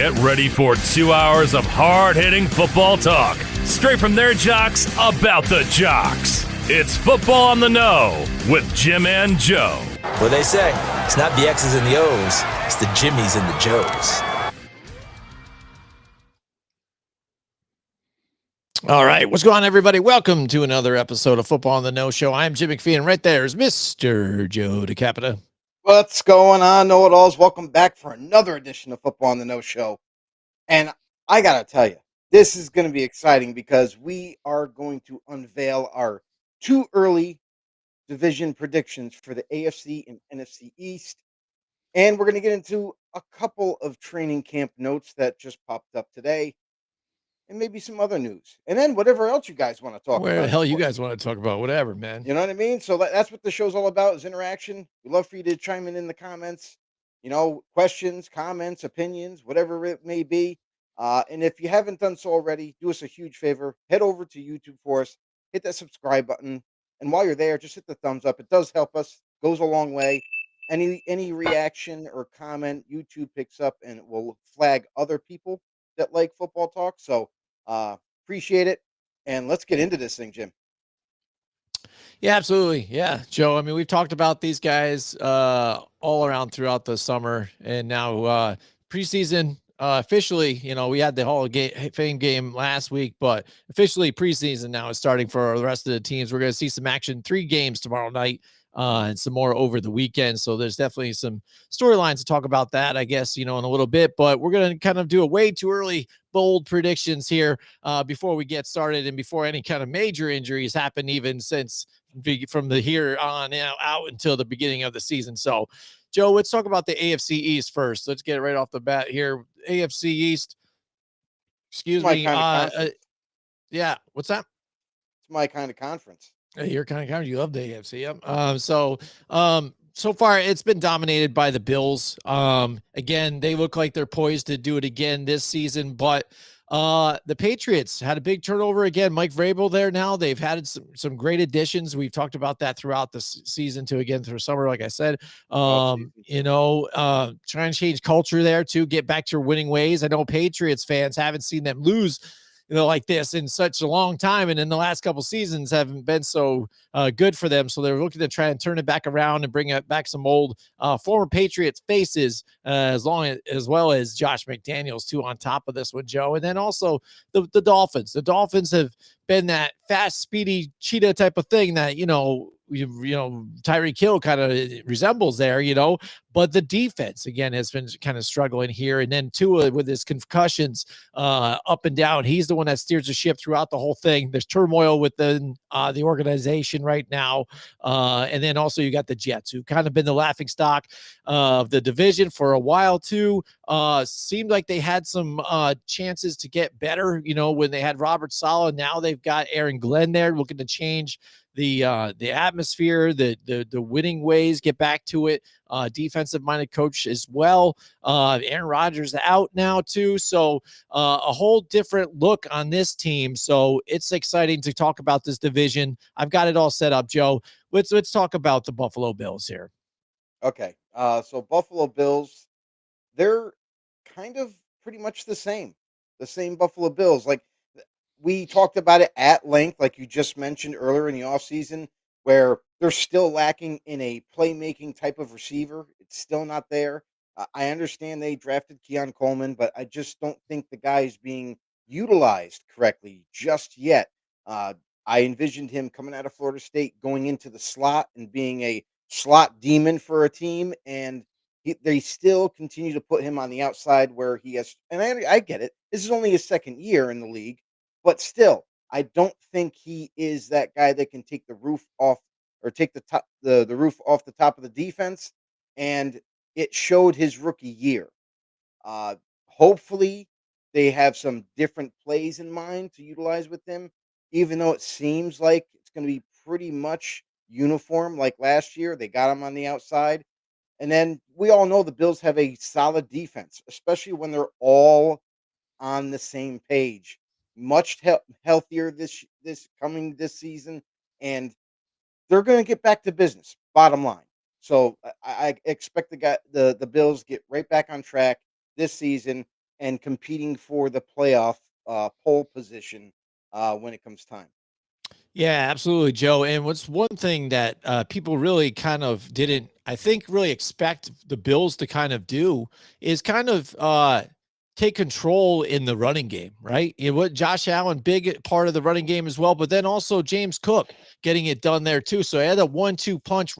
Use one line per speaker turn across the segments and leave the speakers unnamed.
Get ready for 2 hours of hard-hitting football talk, straight from their jocks about the jocks. It's Football on the Know with Jim and Joe.
What they say, it's not the X's and the O's, it's the Jimmies and the Joes.
All right, what's going on, everybody? Welcome to another episode of Football on the Know Show. I'm Jim McPhee, and right there is Mr. Joe DeCapita.
What's going on, know-it-alls? Welcome back for another edition of Football on the Know Show. And I got to tell you, this is going to be exciting because we are going to unveil our two early division predictions for the AFC and NFC East. And we're going to get into a couple of training camp notes that just popped up today, and maybe some other news. And then whatever else you guys want to talk about.
Where the hell you guys want to talk about? Whatever, man.
You know what I mean? So that's what the show's all about, is interaction. We'd love for you to chime in the comments, questions, comments, opinions, whatever it may be. And if you haven't done so already, do us a huge favor. Head over to YouTube for us. Hit that subscribe button. And while you're there, just hit the thumbs up. It does help us. Goes a long way. Any reaction or comment, YouTube picks up and it will flag other people that like football talk. So appreciate it. And let's get into this thing, Jim.
Yeah, absolutely. Yeah, Joe. I mean, we've talked about these guys all around throughout the summer, and now preseason officially. We had the Hall of Fame game last week, but officially preseason now is starting for the rest of the teams. We're going to see some action, 3 games tomorrow night. And some more over the weekend. So there's definitely some storylines to talk about that, I guess, in a little bit, but we're going to kind of do a way too early, bold predictions here before we get started and before any kind of major injuries happen, even since from the here on out until the beginning of the season. So, Joe, let's talk about the AFC East first. Let's get it right off the bat here. AFC East, excuse me. Yeah. What's that?
It's my kind of conference.
You're kind of you love the AFC. Yep. So far it's been dominated by the Bills. Again, they look like they're poised to do it again this season, but the Patriots had a big turnover again. Mike Vrabel there now. They've had some great additions. We've talked about that throughout the season through summer, like I said. Trying to change culture there to get back to winning ways. I know Patriots fans haven't seen them lose like this in such a long time. And in the last couple seasons haven't been so good for them. So they're looking to try and turn it back around and bring back some old former Patriots faces as well as Josh McDaniels too on top of this one, Joe. And then also the Dolphins. The Dolphins have been that fast, speedy cheetah type of thing that, Tyreek Hill kind of resembles there, but the defense again has been kind of struggling here. And then Tua with his concussions up and down, he's the one that steers the ship throughout the whole thing. There's turmoil within the organization right now. And then also you got the Jets, who've kind of been the laughing stock of the division for a while too. Seemed like they had some chances to get better, when they had Robert Saleh. Now they've got Aaron Glenn there looking to change the atmosphere, the winning ways, get back to it. Defensive minded coach as well. Aaron Rodgers out now too. So a whole different look on this team. So it's exciting to talk about this division. I've got it all set up, Joe. Let's talk about the Buffalo Bills here.
Okay. So Buffalo Bills, they're kind of pretty much the same Buffalo Bills. Like, we talked about it at length, like you just mentioned earlier in the offseason, where they're still lacking in a playmaking type of receiver. It's still not there. I understand they drafted Keon Coleman, but I just don't think the guy is being utilized correctly just yet. I envisioned him coming out of Florida State, going into the slot and being a slot demon for a team, and they still continue to put him on the outside where he has. And I get it. This is only his second year in the league. But still, I don't think he is that guy that can take the roof off or take the roof off the top of the defense. And it showed his rookie year. Hopefully, they have some different plays in mind to utilize with him, even though it seems like it's going to be pretty much uniform like last year. They got him on the outside. And then we all know the Bills have a solid defense, especially when they're all on the same page. Much healthier this season, and they're going to get back to business. Bottom line, so I expect the Bills get right back on track this season, and competing for the playoff pole position when it comes time.
Yeah, absolutely, Joe. And what's one thing that people really kind of didn't, I think, really expect the Bills to kind of do is kind of take control in the running game, right? What Josh Allen, big part of the running game as well, but then also James Cook getting it done there too. So I had a 1-2 punch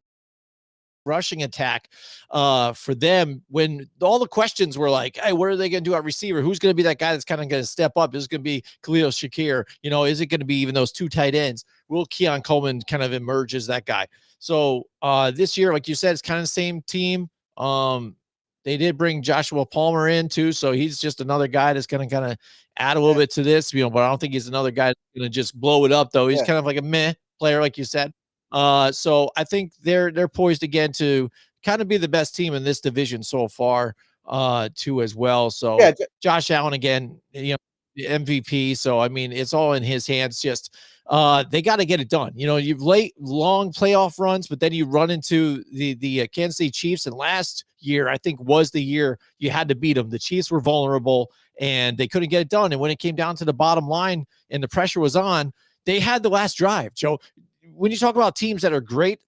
rushing attack for them when all the questions were like, hey, what are they going to do at receiver? Who's going to be that guy that's kind of going to step up? Is it going to be Khalil Shakir? Is it going to be even those two tight ends? Will Keon Coleman kind of emerge as that guy? So this year, like you said, it's kind of the same team. They did bring Joshua Palmer in too. So he's just another guy that's going to kind of add a little bit to this, but I don't think he's another guy that's going to just blow it up though. He's kind of like a meh player, like you said. So I think they're poised again to kind of be the best team in this division so far, too as well. So
Yeah,
Josh Allen again, the MVP. So I mean, it's all in his hands. Just they got to get it done. You've late long playoff runs, but then you run into the Kansas City Chiefs, and last year I think was the year you had to beat them. The Chiefs were vulnerable and they couldn't get it done. And when it came down to the bottom line and the pressure was on, they had the last drive. Joe, when you talk about teams that are great,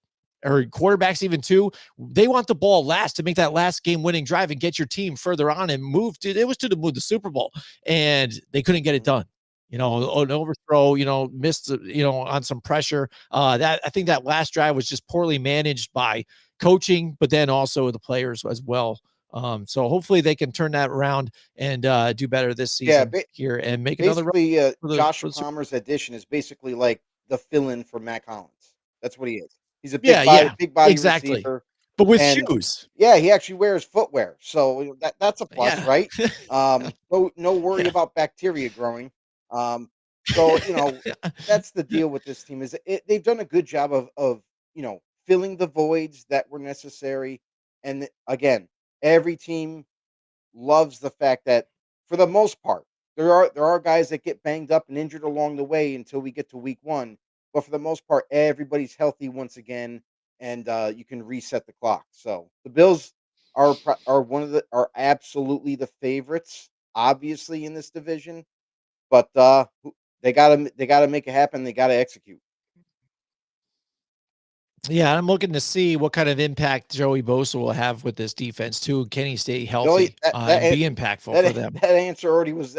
or quarterbacks even too, they want the ball last to make that last game-winning drive and get your team further on and move to. It was to move the Super Bowl, and they couldn't get it done. An overthrow, missed, on some pressure. That I think that last drive was just poorly managed by coaching, but then also the players as well. So hopefully they can turn that around and do better this season here and make another run.
Basically, Josh Palmer's addition is basically like the fill-in for Mac Hollins. That's what he is. He's a big body
exactly.
receiver,
but with shoes.
Yeah, he actually wears footwear, so that's a plus,
Yeah.
right? No worry about bacteria growing. So that's the deal with this team is they've done a good job of filling the voids that were necessary, and again, every team loves the fact that for the most part, there are guys that get banged up and injured along the way until we get to week 1, but for the most part, everybody's healthy once again, and you can reset the clock. So the Bills are absolutely the favorites, obviously in this division, but they gotta make it happen. They gotta execute.
Yeah, I'm looking to see what kind of impact Joey Bosa will have with this defense too. Can he stay
Joey,
healthy and be impactful for them?
That answer already was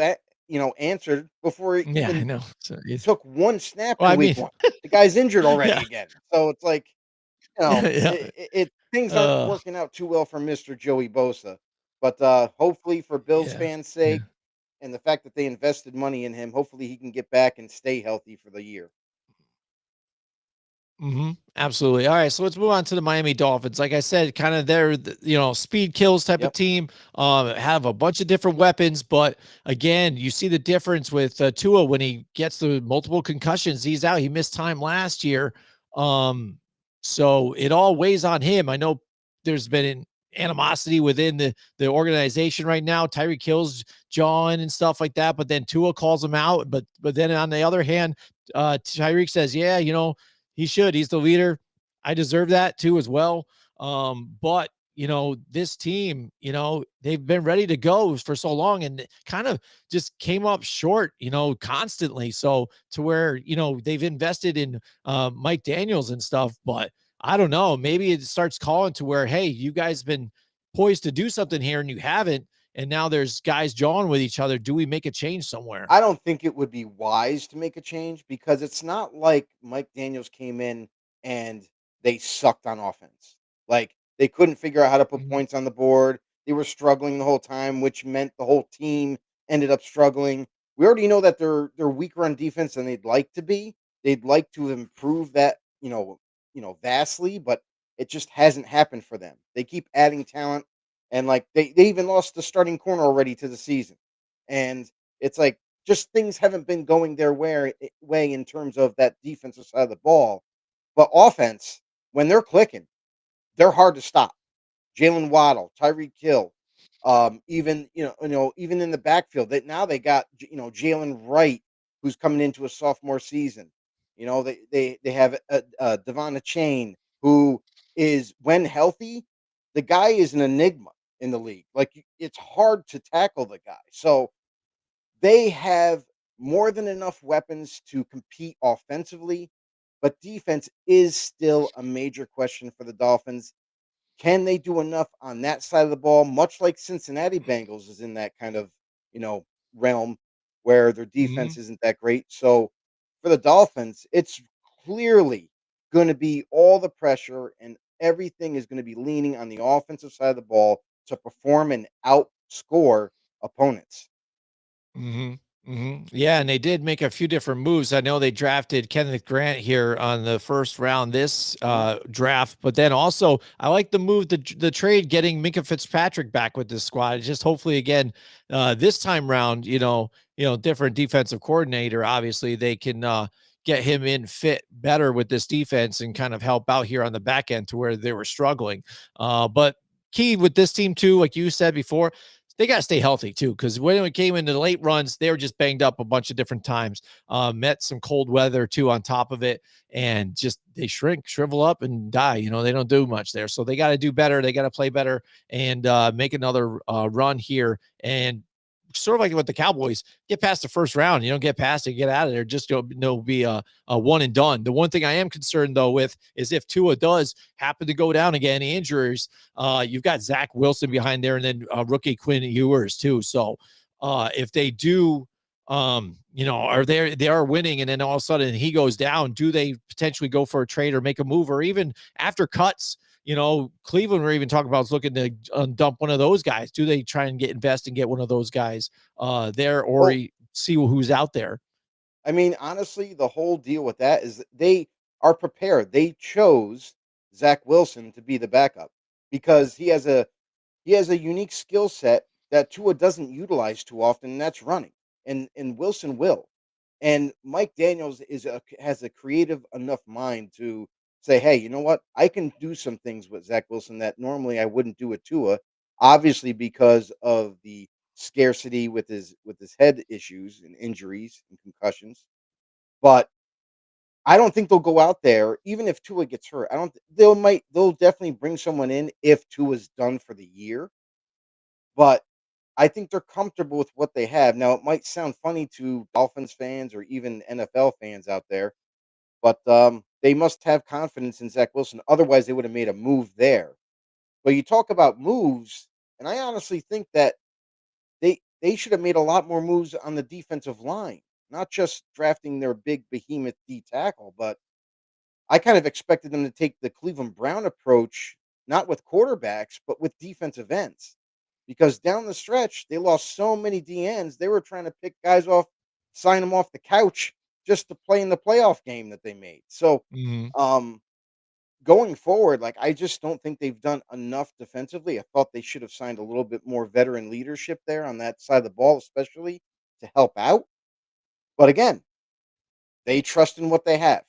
answered before it
Yeah, I
even
know. So
took one snap
well,
in
I mean,
week 1. The guy's injured already
yeah,
again. So it's like,
yeah,
things aren't
uh,
working out too well for Mr. Joey Bosa. But hopefully for Bills
yeah,
fans'
yeah.
sake and the fact that they invested money in him, hopefully he can get back and stay healthy for the year.
Absolutely. All right, so let's move on to the Miami Dolphins. Like I said, kind of they're speed kills type of
Yep.
team. Have a bunch of different weapons, but again, you see the difference with Tua when he gets the multiple concussions. He's out. He missed time last year, so it all weighs on him. I know there's been an animosity within the organization right now. Tyreek Hill's John and stuff like that, but then Tua calls him out. But then on the other hand, Tyreek says, "Yeah, he should. He's the leader. I deserve that too as well." But this team, they've been ready to go for so long and kind of just came up short, constantly. So to where, they've invested in Mike Daniels and stuff, but I don't know, maybe it starts calling to where, hey, you guys been poised to do something here and you haven't. And now there's guys jawing with each other. Do we make a change somewhere?
I don't think it would be wise to make a change because it's not like Mike Daniels came in and they sucked on offense. Like they couldn't figure out how to put
Mhm.
points on the board. They were struggling the whole time, which meant the whole team ended up struggling. We already know that they're weaker on defense than they'd like to be. They'd like to improve that, vastly, but it just hasn't happened for them. They keep adding talent and like they even lost the starting corner already to the season. And it's like just things haven't been going their way in terms of that defensive side of the ball. But offense, when they're clicking, they're hard to stop. Jalen Waddle, Tyreek Hill, even in the backfield. That now they got Jalen Wright, who's coming into a sophomore season. They have Devon Chain, who is when healthy, the guy is an enigma in the league. Like it's hard to tackle the guy. So they have more than enough weapons to compete offensively, but defense is still a major question for the Dolphins. Can they do enough on that side of the ball? Much like Cincinnati Bengals is in that kind of, you know, realm where their
Mhm.
defense isn't that great. So for the Dolphins, it's clearly going to be all the pressure and everything is going to be leaning on the offensive side of the ball to perform and outscore opponents.
Mhm. Mhm. Yeah, and they did make a few different moves. I know they drafted Kenneth Grant here on the first round this
Mhm.
draft, but then also I like the move, the trade, getting Minka Fitzpatrick back with this squad. Just hopefully again, this time round, different defensive coordinator. Obviously, they can get him in fit better with this defense and kind of help out here on the back end to where they were struggling. But key with this team too, like you said before, they got to stay healthy too, because when it came into the late runs, they were just banged up a bunch of different times. Met some cold weather too on top of it, and just they shrivel up, and die. They don't do much there, so they got to do better. They got to play better and make another run here. And sort of like with the Cowboys, get past the first round. You don't get past it, get out of there. Just be a one and done. The one thing I am concerned though with is if Tua does happen to go down again, injuries. You've got Zach Wilson behind there, and then rookie Quinn Ewers too. So if they do, are they are winning, and then all of a sudden he goes down, do they potentially go for a trade or make a move, or even after cuts? Cleveland, we're even talking about, is looking to dump one of those guys. Do they try and invest and get one of those guys there, or
Well,
see who's out there?
I mean, honestly, the whole deal with that is that they are prepared. They chose Zach Wilson to be the backup because he has a unique skill set that Tua doesn't utilize too often, and that's running. And Wilson will. And Mike Daniels has a creative enough mind to say, "Hey, you know what? I can do some things with Zach Wilson that normally I wouldn't do with Tua." Obviously, because of the scarcity with his head issues and injuries and concussions. But I don't think they'll go out there even if Tua gets hurt. I don't. They'll definitely bring someone in if Tua's done for the year. But I think they're comfortable with what they have. Now, it might sound funny to Dolphins fans or even NFL fans out there, but they must have confidence in Zach Wilson. Otherwise, they would have made a move there. But you talk about moves, and I honestly think that they should have made a lot more moves on the defensive line, not just drafting their big behemoth D tackle, but I kind of expected them to take the Cleveland Brown approach, not with quarterbacks, but with defensive ends. Because down the stretch, they lost so many DNs, they were trying to pick guys off, sign them off the couch just to play in the playoff game that they made. So,
Mhm.
um, going forward, like I just don't think they've done enough defensively. I thought they should have signed a little bit more veteran leadership there on that side of the ball, especially to help out. But again, they trust in what they have.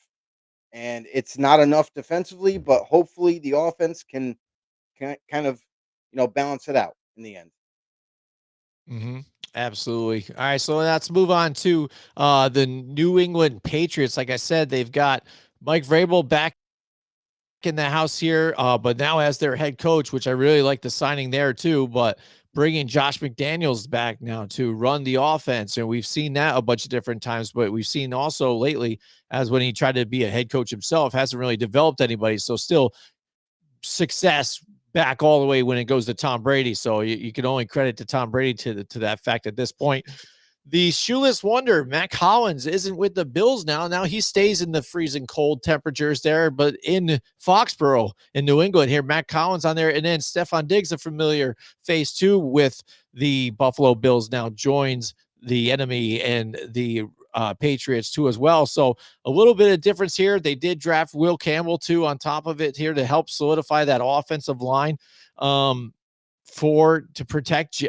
And it's not enough defensively, but hopefully the offense can kind of, balance it out in the end.
Hmm. Absolutely. All right, so let's move on to the New England Patriots. Like I said, they've got Mike Vrabel back in the house here, but now as their head coach, which I really like the signing there too. But bringing Josh McDaniels back now to run the offense, and we've seen that a bunch of different times. But we've seen also lately, as when he tried to be a head coach himself, hasn't really developed anybody. So still success back all the way when it goes to Tom Brady. So you can only credit to Tom Brady to that fact at this point. The shoeless wonder, Matt Collins, isn't with the Bills now. Now he stays in the freezing cold temperatures there, but in Foxborough in New England here, Matt Collins on there. And then Stefon Diggs, a familiar face too with the Buffalo Bills, now joins the enemy and the Patriots too as well. So a little bit of difference here. They did draft Will Campbell too on top of it here to help solidify that offensive line um, to protect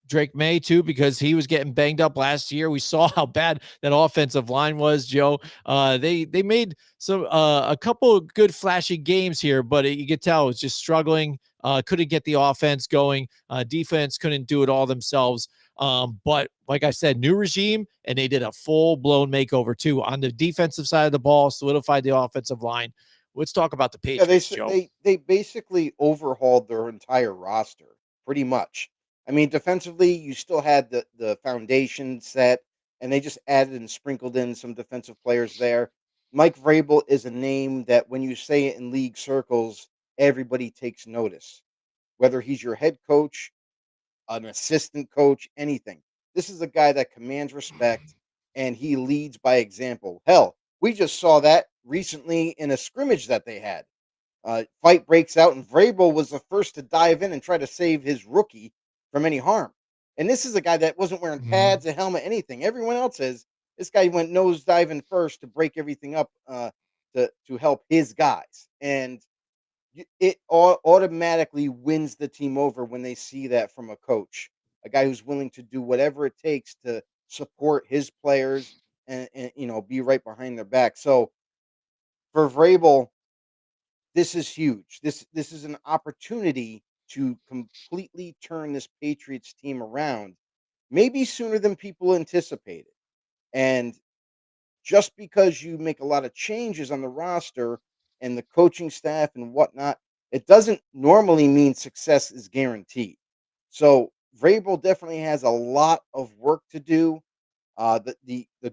Drake May too, because he was getting banged up last year. We saw how bad that offensive line was, Joe. They made a couple of good flashy games here, but you could tell it was just struggling. Couldn't get the offense going. Defense couldn't do it all themselves. But like I said, new regime, and they did a full blown makeover too on the defensive side of the ball, solidified the offensive line. Let's talk about the
Yeah,
Patriots, Joe.
they basically overhauled their entire roster pretty much. I mean, defensively, you still had the foundation set, and they just added and sprinkled in some defensive players there. Mike Vrabel is a name that when you say it in league circles, everybody takes notice. Whether he's your head coach, an assistant coach, anything. This is a guy that commands respect and he leads by example. Hell, we just saw that recently in a scrimmage that they had. Fight breaks out, and Vrabel was the first to dive in and try to save his rookie from any harm. And this is a guy that wasn't wearing
Mhm.
pads, a helmet, anything. Everyone else is. This guy went nose diving first to break everything up to help his guys. And it automatically wins the team over when they see that from a coach, a guy who's willing to do whatever it takes to support his players and be right behind their back. So for Vrabel, this is huge. This is an opportunity to completely turn this Patriots team around, maybe sooner than people anticipated. And just because you make a lot of changes on the roster and the coaching staff and whatnot, it doesn't normally mean success is guaranteed. So Vrabel definitely has a lot of work to do. The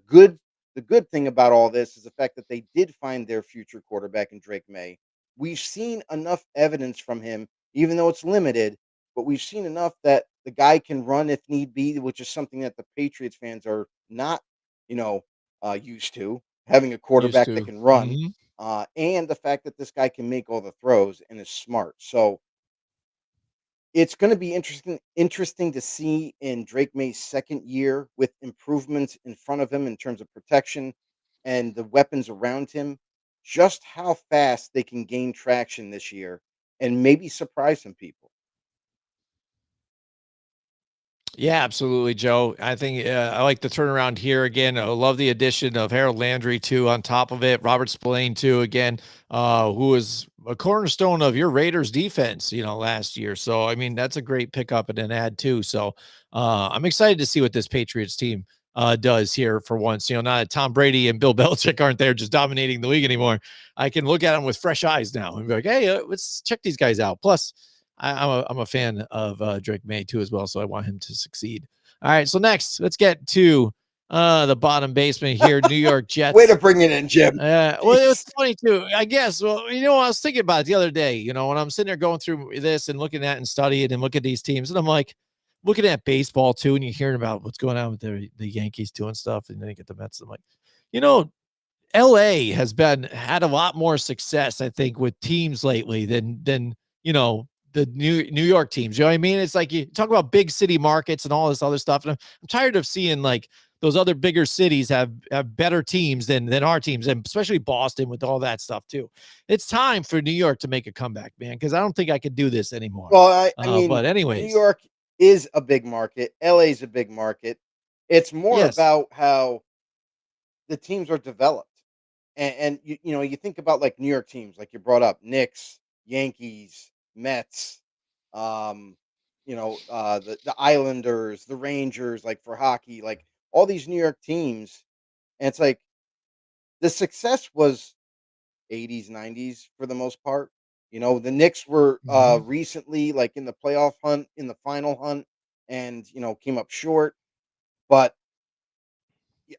good thing about all this is the fact that they did find their future quarterback in Drake May. We've seen enough evidence from him, even though it's limited, but we've seen enough that the guy can run if need be, which is something that the Patriots fans are not, you know, used to having a
Used
quarterback that
to.
can run,
Mhm.
and the fact that this guy can make all the throws and is smart. So it's gonna be interesting to see in Drake May's 2nd year with improvements in front of him in terms of protection and the weapons around him, just how fast they can gain traction this year and maybe surprise some people.
Yeah, absolutely, Joe. I think I like the turnaround here again. I love the addition of Harold Landry too. On top of it, Robert Spillane too. Again, who was a cornerstone of your Raiders defense, last year. So I mean, that's a great pickup and an add too. So I'm excited to see what this Patriots team does here for once. Now that Tom Brady and Bill Belichick aren't there just dominating the league anymore, I can look at them with fresh eyes now and be like, hey, let's check these guys out. Plus. I'm a fan of Drake May too as well, so I want him to succeed. All right, so next, let's get to the bottom basement here, New York
Way to
Jets.
bring it in, Jim.
Well, it was
Jeez.
funny too, I guess. Well, I was thinking about it the other day. When I'm sitting there going through this and looking at and studying and look at these teams, and I'm like looking at baseball too, and you're hearing about what's going on with the Yankees doing stuff, and then you get the Mets. I'm like, you know, LA has had a lot more success, I think, with teams lately than the New York teams. You know what I mean? It's like you talk about big city markets and all this other stuff, and I'm tired of seeing like those other bigger cities have better teams than our teams, and especially Boston with all that stuff too. It's time for New York to make a comeback, man, because I don't think I could do this anymore.
Well, I mean,
But
New
anyways,
York is a big market. LA is a big market. It's more
yes.
about how the teams are developed. And you think about like New York teams, like you brought up, Knicks, Yankees, Mets, the Islanders, the Rangers, like for hockey, like all these New York teams. And it's like the success was 80s, 90s for the most part. The Knicks were
Mhm.
recently like in the playoff hunt, in the final hunt, and came up short. But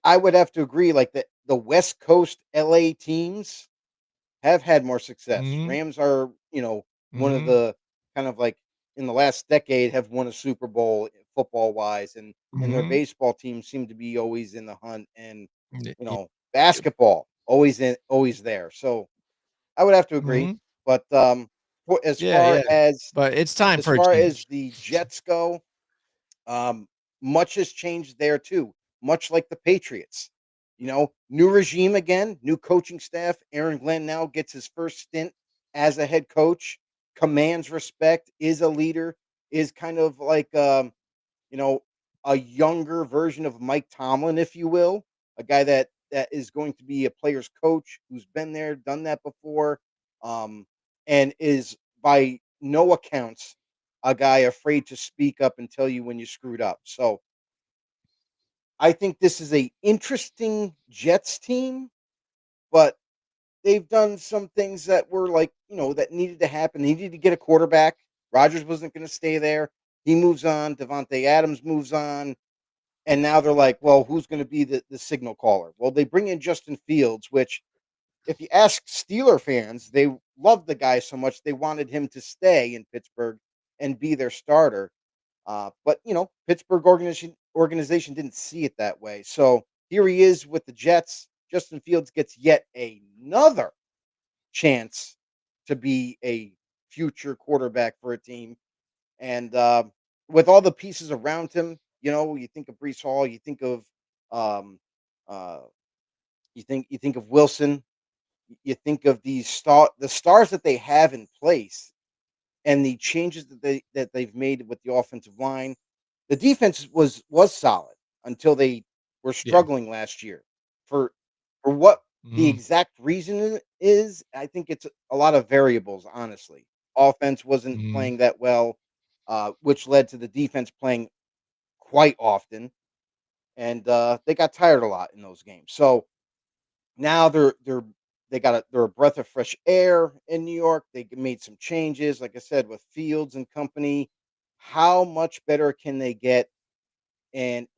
I would have to agree, like the West Coast LA teams have had more success.
Mhm.
Rams are, one of
Mhm.
the kind of like in the last decade have won a Super Bowl football wise, and their
Mhm.
baseball teams seem to be always in the hunt, and
Yeah.
basketball always there. So I would have to agree.
Mhm.
But
Yeah, yeah. But it's time
as
for a
far as
change.
the Jets go, um, much has changed there too, much like the Patriots. New regime again, new coaching staff. Aaron Glenn now gets his first stint as a head coach, commands respect, is a leader, is kind of like you know, a younger version of Mike Tomlin, if you will, a guy that is going to be a player's coach who's been there, done that before, um, and is by no accounts a guy afraid to speak up and tell you when you screwed up. So I think this is a interesting Jets team, but they've done some things that were like, that needed to happen. They needed to get a quarterback. Rodgers wasn't going to stay there. He moves on. Devontae Adams moves on. And now they're like, well, who's going to be the signal caller? Well, they bring in Justin Fields, which if you ask Steeler fans, they love the guy so much they wanted him to stay in Pittsburgh and be their starter. But Pittsburgh organization didn't see it that way. So here he is with the Jets. Justin Fields gets yet another chance to be a future quarterback for a team. And with all the pieces around him, you think of Brees Hall, you think of um, uh, you think of Wilson, you think of the stars that they have in place, and the changes that they've made with the offensive line. The defense was solid until they were
Yeah.
struggling last year. For what the
Mhm.
exact reason is, I think it's a lot of variables, honestly. Offense wasn't
Mhm.
playing that well, which led to the defense playing quite often, and they got tired a lot in those games. So now they're a breath of fresh air in New York. They made some changes, like I said, with Fields and company. How much better can they get? And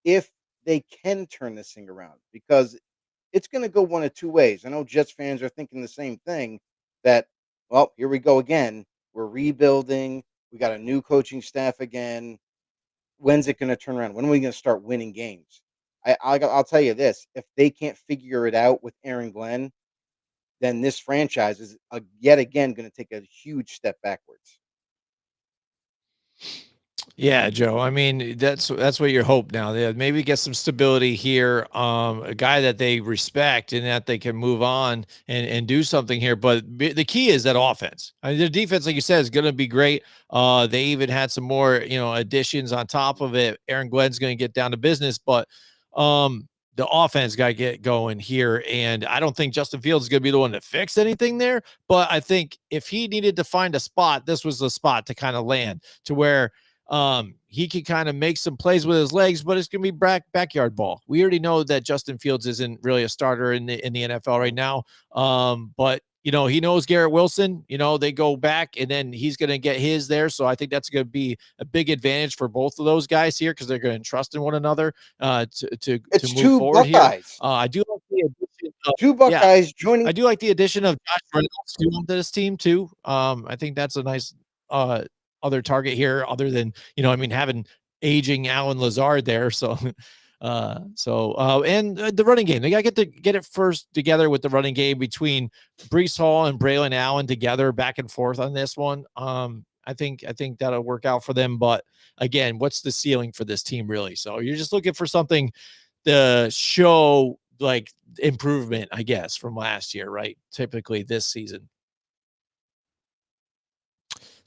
if they can turn this thing around, because it's going to go one of two ways. I know Jets fans are thinking the same thing. That, well, here we go again. We're rebuilding. We got a new coaching staff again. When's it going to turn around? When are we going to start winning games? I'll tell you this: if they can't figure it out with Aaron Glenn, then this franchise is yet again going to take a huge step backwards.
Yeah, Joe. I mean, that's what you hope now. They maybe get some stability here. A guy that they respect and that they can move on and do something here. But the key is that offense. I mean, the defense, like you said, is going to be great. They even had some more, additions on top of it. Aaron Glenn's going to get down to business, but the offense got to get going here. And I don't think Justin Fields is going to be the one to fix anything there. But I think if he needed to find a spot, this was the spot to kind of land to where he could kind of make some plays with his legs, but it's gonna be backyard ball. We already know that Justin Fields isn't really a starter in the NFL right now. But he knows Garrett Wilson. They go back and then he's gonna get his there. So I think that's gonna be a big advantage for both of those guys here because they're gonna trust in one another to
It's
move
two
forward here.
Buckeyes,
I do like the addition of
two
yeah,
Buckeyes joining.
I do like the addition of Josh Reynolds to this team too. I think that's a nice uh other target here, other than having aging Alan Lazard there. So, and the running game, they got to get it first together with the running game between Brees Hall and Braylon Allen together, back and forth on this one. I think that'll work out for them. But again, what's the ceiling for this team really? So you're just looking for something to show like improvement, I guess, from last year, right? Typically this season.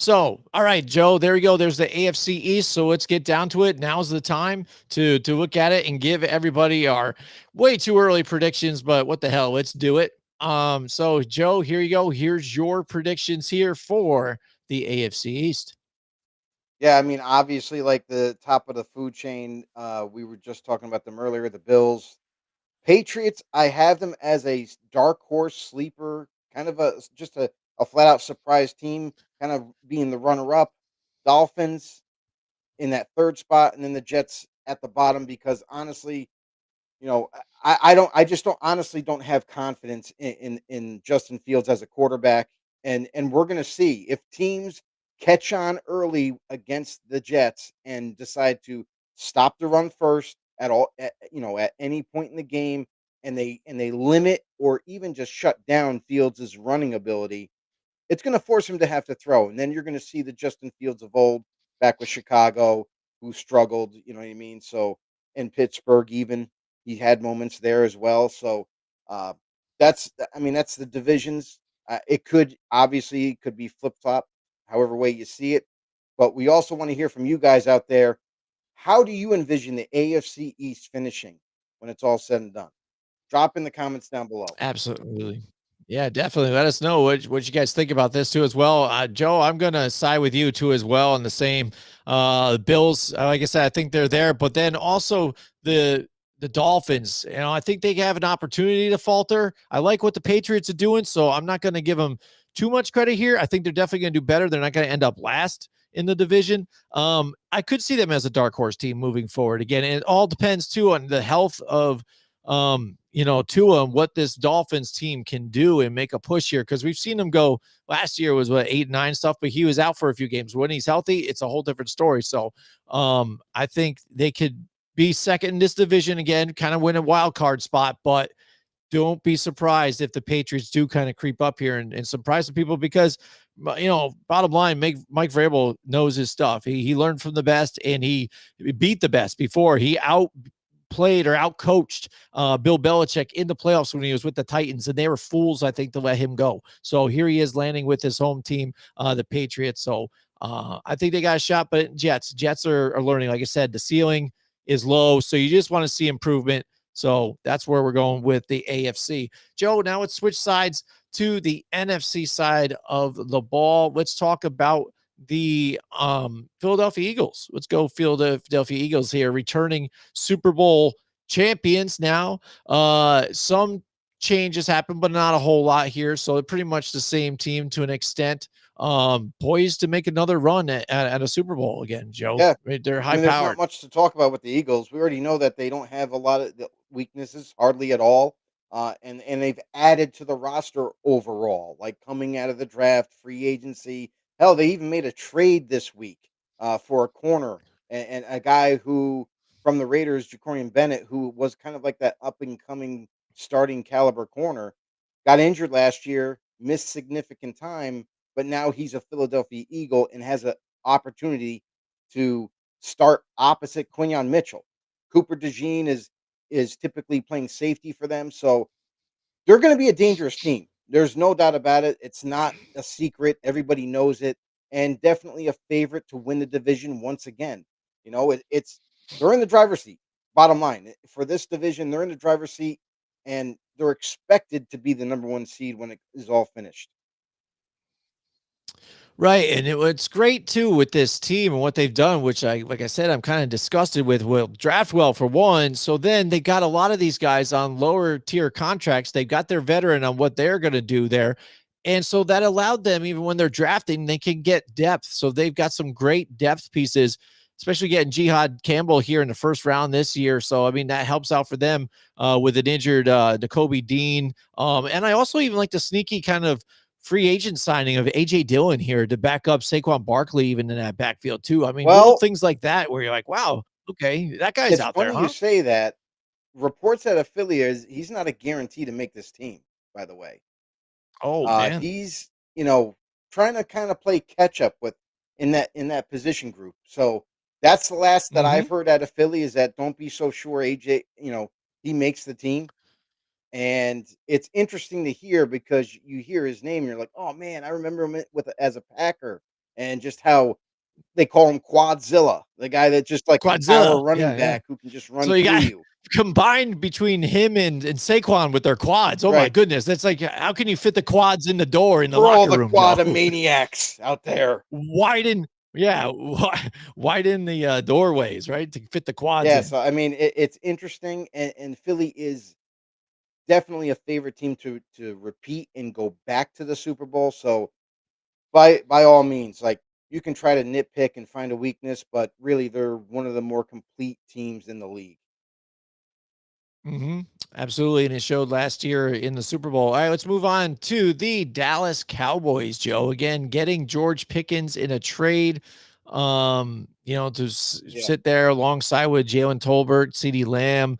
So, all right, Joe, there we go. There's the AFC East. So let's get down to it. Now's the time to look at it and give everybody our way too early predictions, but what the hell, let's do it. So Joe, here you go. Here's your predictions here for the AFC East.
Yeah, I mean, obviously, like the top of the food chain. We were just talking about them earlier. The Bills, Patriots. I have them as a dark horse sleeper, kind of just a flat out surprise team, kind of being the runner up. Dolphins in that third spot, and then the Jets at the bottom because honestly, I just don't honestly don't have confidence in Justin Fields as a quarterback, and we're gonna see if teams catch on early against the Jets and decide to stop the run first at any point in the game, and they limit or even just shut down Fields' running ability. It's gonna force him to have to throw, and then you're gonna see the Justin Fields of old back with Chicago, who struggled, you know what I mean? So in Pittsburgh even, he had moments there as well. So, uh, that's the divisions. It could obviously could be flip-flop, however way you see it, but we also wanna hear from you guys out there. How do you envision the AFC East finishing when it's all said and done? Drop in the comments down below.
Absolutely. Yeah, definitely. Let us know what you guys think about this too as well. Joe, I'm gonna side with you too as well on the same. Bills, like I said, I think they're there, but then also the Dolphins. I think they have an opportunity to falter. I like what the Patriots are doing, so I'm not gonna give them too much credit here. I think they're definitely gonna do better. They're not gonna end up last in the division. I could see them as a dark horse team moving forward again. And it all depends too on the health of Tua and what this Dolphins team can do and make a push here. Cause we've seen them go last year was what 8-9 stuff, but he was out for a few games. When he's healthy, it's a whole different story. So I think they could be second in this division again, kind of win a wild card spot, but don't be surprised if the Patriots do kind of creep up here and surprise some people because, bottom line, Mike Vrabel knows his stuff. He learned from the best and he beat the best before. He outplayed or outcoached Bill Belichick in the playoffs when he was with the Titans, and they were fools, I think, to let him go. So here he is landing with his home team, the Patriots. So I think they got a shot, but Jets are learning. Like I said, the ceiling is low, so you just want to see improvement. So that's where we're going with the AFC. Joe, now let's switch sides to the NFC side of the ball. Let's talk about the Philadelphia Eagles. Let's go Philadelphia Eagles here, returning Super Bowl champions now. Some changes happened, but not a whole lot here. So they're pretty much the same team to an extent. Poised to make another run at a Super Bowl again, Joe.
Yeah.
Right, they're
I
high
mean, there's not
powered.
much to talk about with the Eagles. We already know that they don't have a lot of the weaknesses, hardly at all. And they've added to the roster overall, like coming out of the draft, free agency. Hell, they even made a trade this week for a corner and a guy who from the Raiders, Jacorian Bennett, who was kind of like that up and coming starting caliber corner, got injured last year, missed significant time, but now he's a Philadelphia Eagle and has an opportunity to start opposite Quinyon Mitchell. Cooper DeJean is typically playing safety for them, so they're going to be a dangerous team. There's no doubt about it. It's not a secret. Everybody knows it, and definitely a favorite to win the division once again. It's they're in the driver's seat. Bottom line, for this division, they're in the driver's seat, and they're expected to be the number one seed when it is all finished.
Right, and it's great too with this team and what they've done, which like I said, I'm kind of disgusted with. Well, draft well for one, so then they got a lot of these guys on lower tier contracts. They've got their veteran on what they're going to do there, and so that allowed them, even when they're drafting, they can get depth. So they've got some great depth pieces, especially getting Jihad Campbell here in the first round this year. So I mean that helps out for them with an injured Nakobe Dean, and I also even like the sneaky kind of free agent signing of AJ Dillon here to back up Saquon Barkley, even in that backfield too. I mean, little
Well,
things like that where you're like, wow, okay, that guy's
it's
out there,
funny you
huh?
say that. Reports out of Philly is he's not a guarantee to make this team, by the way.
Oh man.
He's, trying to kind of play catch up with in that position group. So that's the last that
Hmm.
I've heard out of Philly is that don't be so sure AJ, he makes the team. And it's interesting to hear because you hear his name, you're like, oh man, I remember him as a Packer, and just how they call him Quadzilla, the guy that just like a
Quadzilla.
power running
Yeah, yeah.
back who can just
So
run
you
through
got
you.
combined between him and Saquon with their quads. Oh my
Right.
goodness. That's like how can you fit the quads in the door in the
For all
locker
the
room, Joe?
quadomaniacs out there.
Widen, yeah, widen the doorways, right? To fit the quads
Yeah,
in.
so I mean, it's interesting, and Philly is definitely a favorite team to repeat and go back to the Super Bowl. So by all means, like you can try to nitpick and find a weakness, but really they're one of the more complete teams in the league.
Hmm. Absolutely. And it showed last year in the Super Bowl. All right, let's move on to the Dallas Cowboys, Joe. Again, getting George Pickens in a trade, to
Yeah,
sit there alongside with Jalen Tolbert, CeeDee Lamb.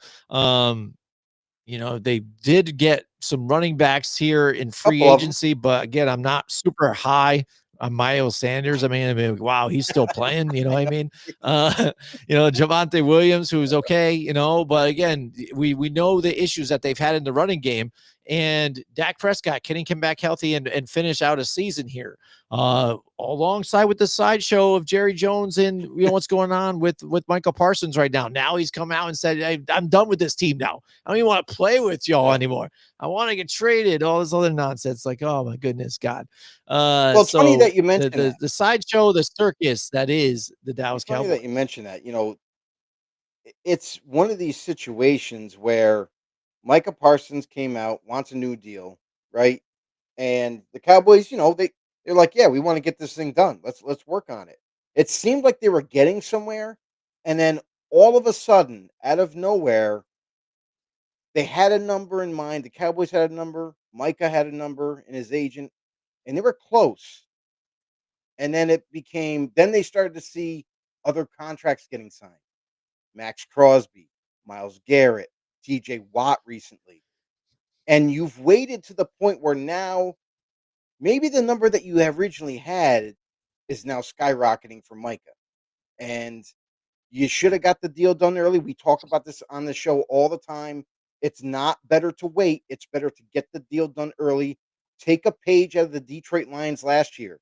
They did get some running backs here in free
couple of them.
agency, but again, I'm not super high on Miles Sanders. I mean, wow, he's still playing, you know
I
what I
know.
mean? Javante Williams, who's okay, but again, we know the issues that they've had in the running game. And Dak Prescott, can he come back healthy and finish out a season here? Alongside with the sideshow of Jerry Jones and what's going on with Michael Parsons right now. Now he's come out and said, hey, I'm done with this team now. I don't even want to play with y'all
Yeah.
anymore. I want to get traded. All this other nonsense. Like, oh my goodness, God.
Well, it's funny
So
that you
the
mentioned
the
that.
the sideshow, the circus that is the Dallas
It's funny that you
Cowboys.
mentioned that. It's one of these situations where Micah Parsons came out, wants a new deal, right? And the Cowboys, they're like, yeah, we want to get this thing done. Let's work on it. It seemed like they were getting somewhere, and then all of a sudden, out of nowhere, they had a number in mind. The Cowboys had a number, Micah had a number, and his agent, and they were close. And then then they started to see other contracts getting signed. Max Crosby, Myles Garrett, TJ Watt recently. And you've waited to the point where now maybe the number that you have originally had is now skyrocketing for Micah. And you should have got the deal done early. We talk about this on the show all the time. It's not better to wait. It's better to get the deal done early. Take a page out of the Detroit Lions last year,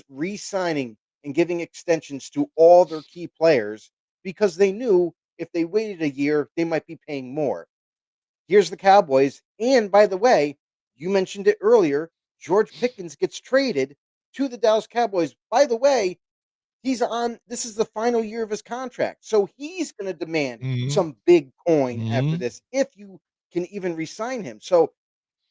re-signing and giving extensions to all their key players because they knew if they waited a year, they might be paying more. Here's the Cowboys. And by the way, you mentioned it earlier, George Pickens gets traded to the Dallas Cowboys. By the way, this is the final year of his contract. So he's going to demand
Mhm.
some big coin after
Mhm.
this if you can even re-sign him. So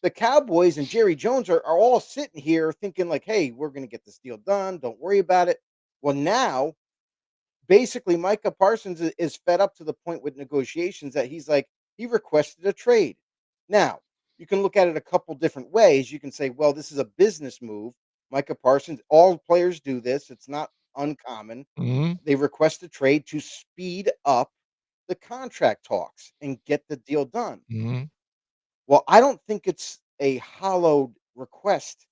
the Cowboys and Jerry Jones are all sitting here thinking like, "Hey, we're going to get this deal done. Don't worry about it." Well, now basically Micah Parsons is fed up to the point with negotiations that he's like he requested a trade. Now, you can look at it a couple different ways. You can say, "Well, this is a business move." Micah Parsons, all players do this. It's not uncommon.
Mhm.
They request a trade to speed up the contract talks and get the deal done.
Mhm.
Well, I don't think it's a hollowed request,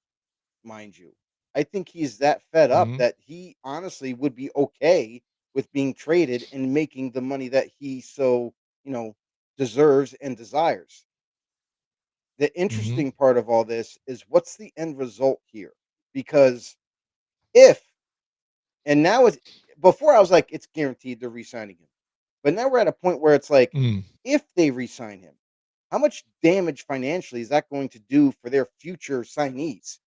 mind you. I think he's that fed up
Mhm.
that he honestly would be okay with being traded and making the money that he so, you know, deserves and desires. The
Mhm.
interesting part of all this is what's the end result here? Because if and now it's before I was like, it's guaranteed they're re-signing him. But now we're at a point where it's like,
Mm.
if they re-sign him, how much damage financially is that going to do for their future signees?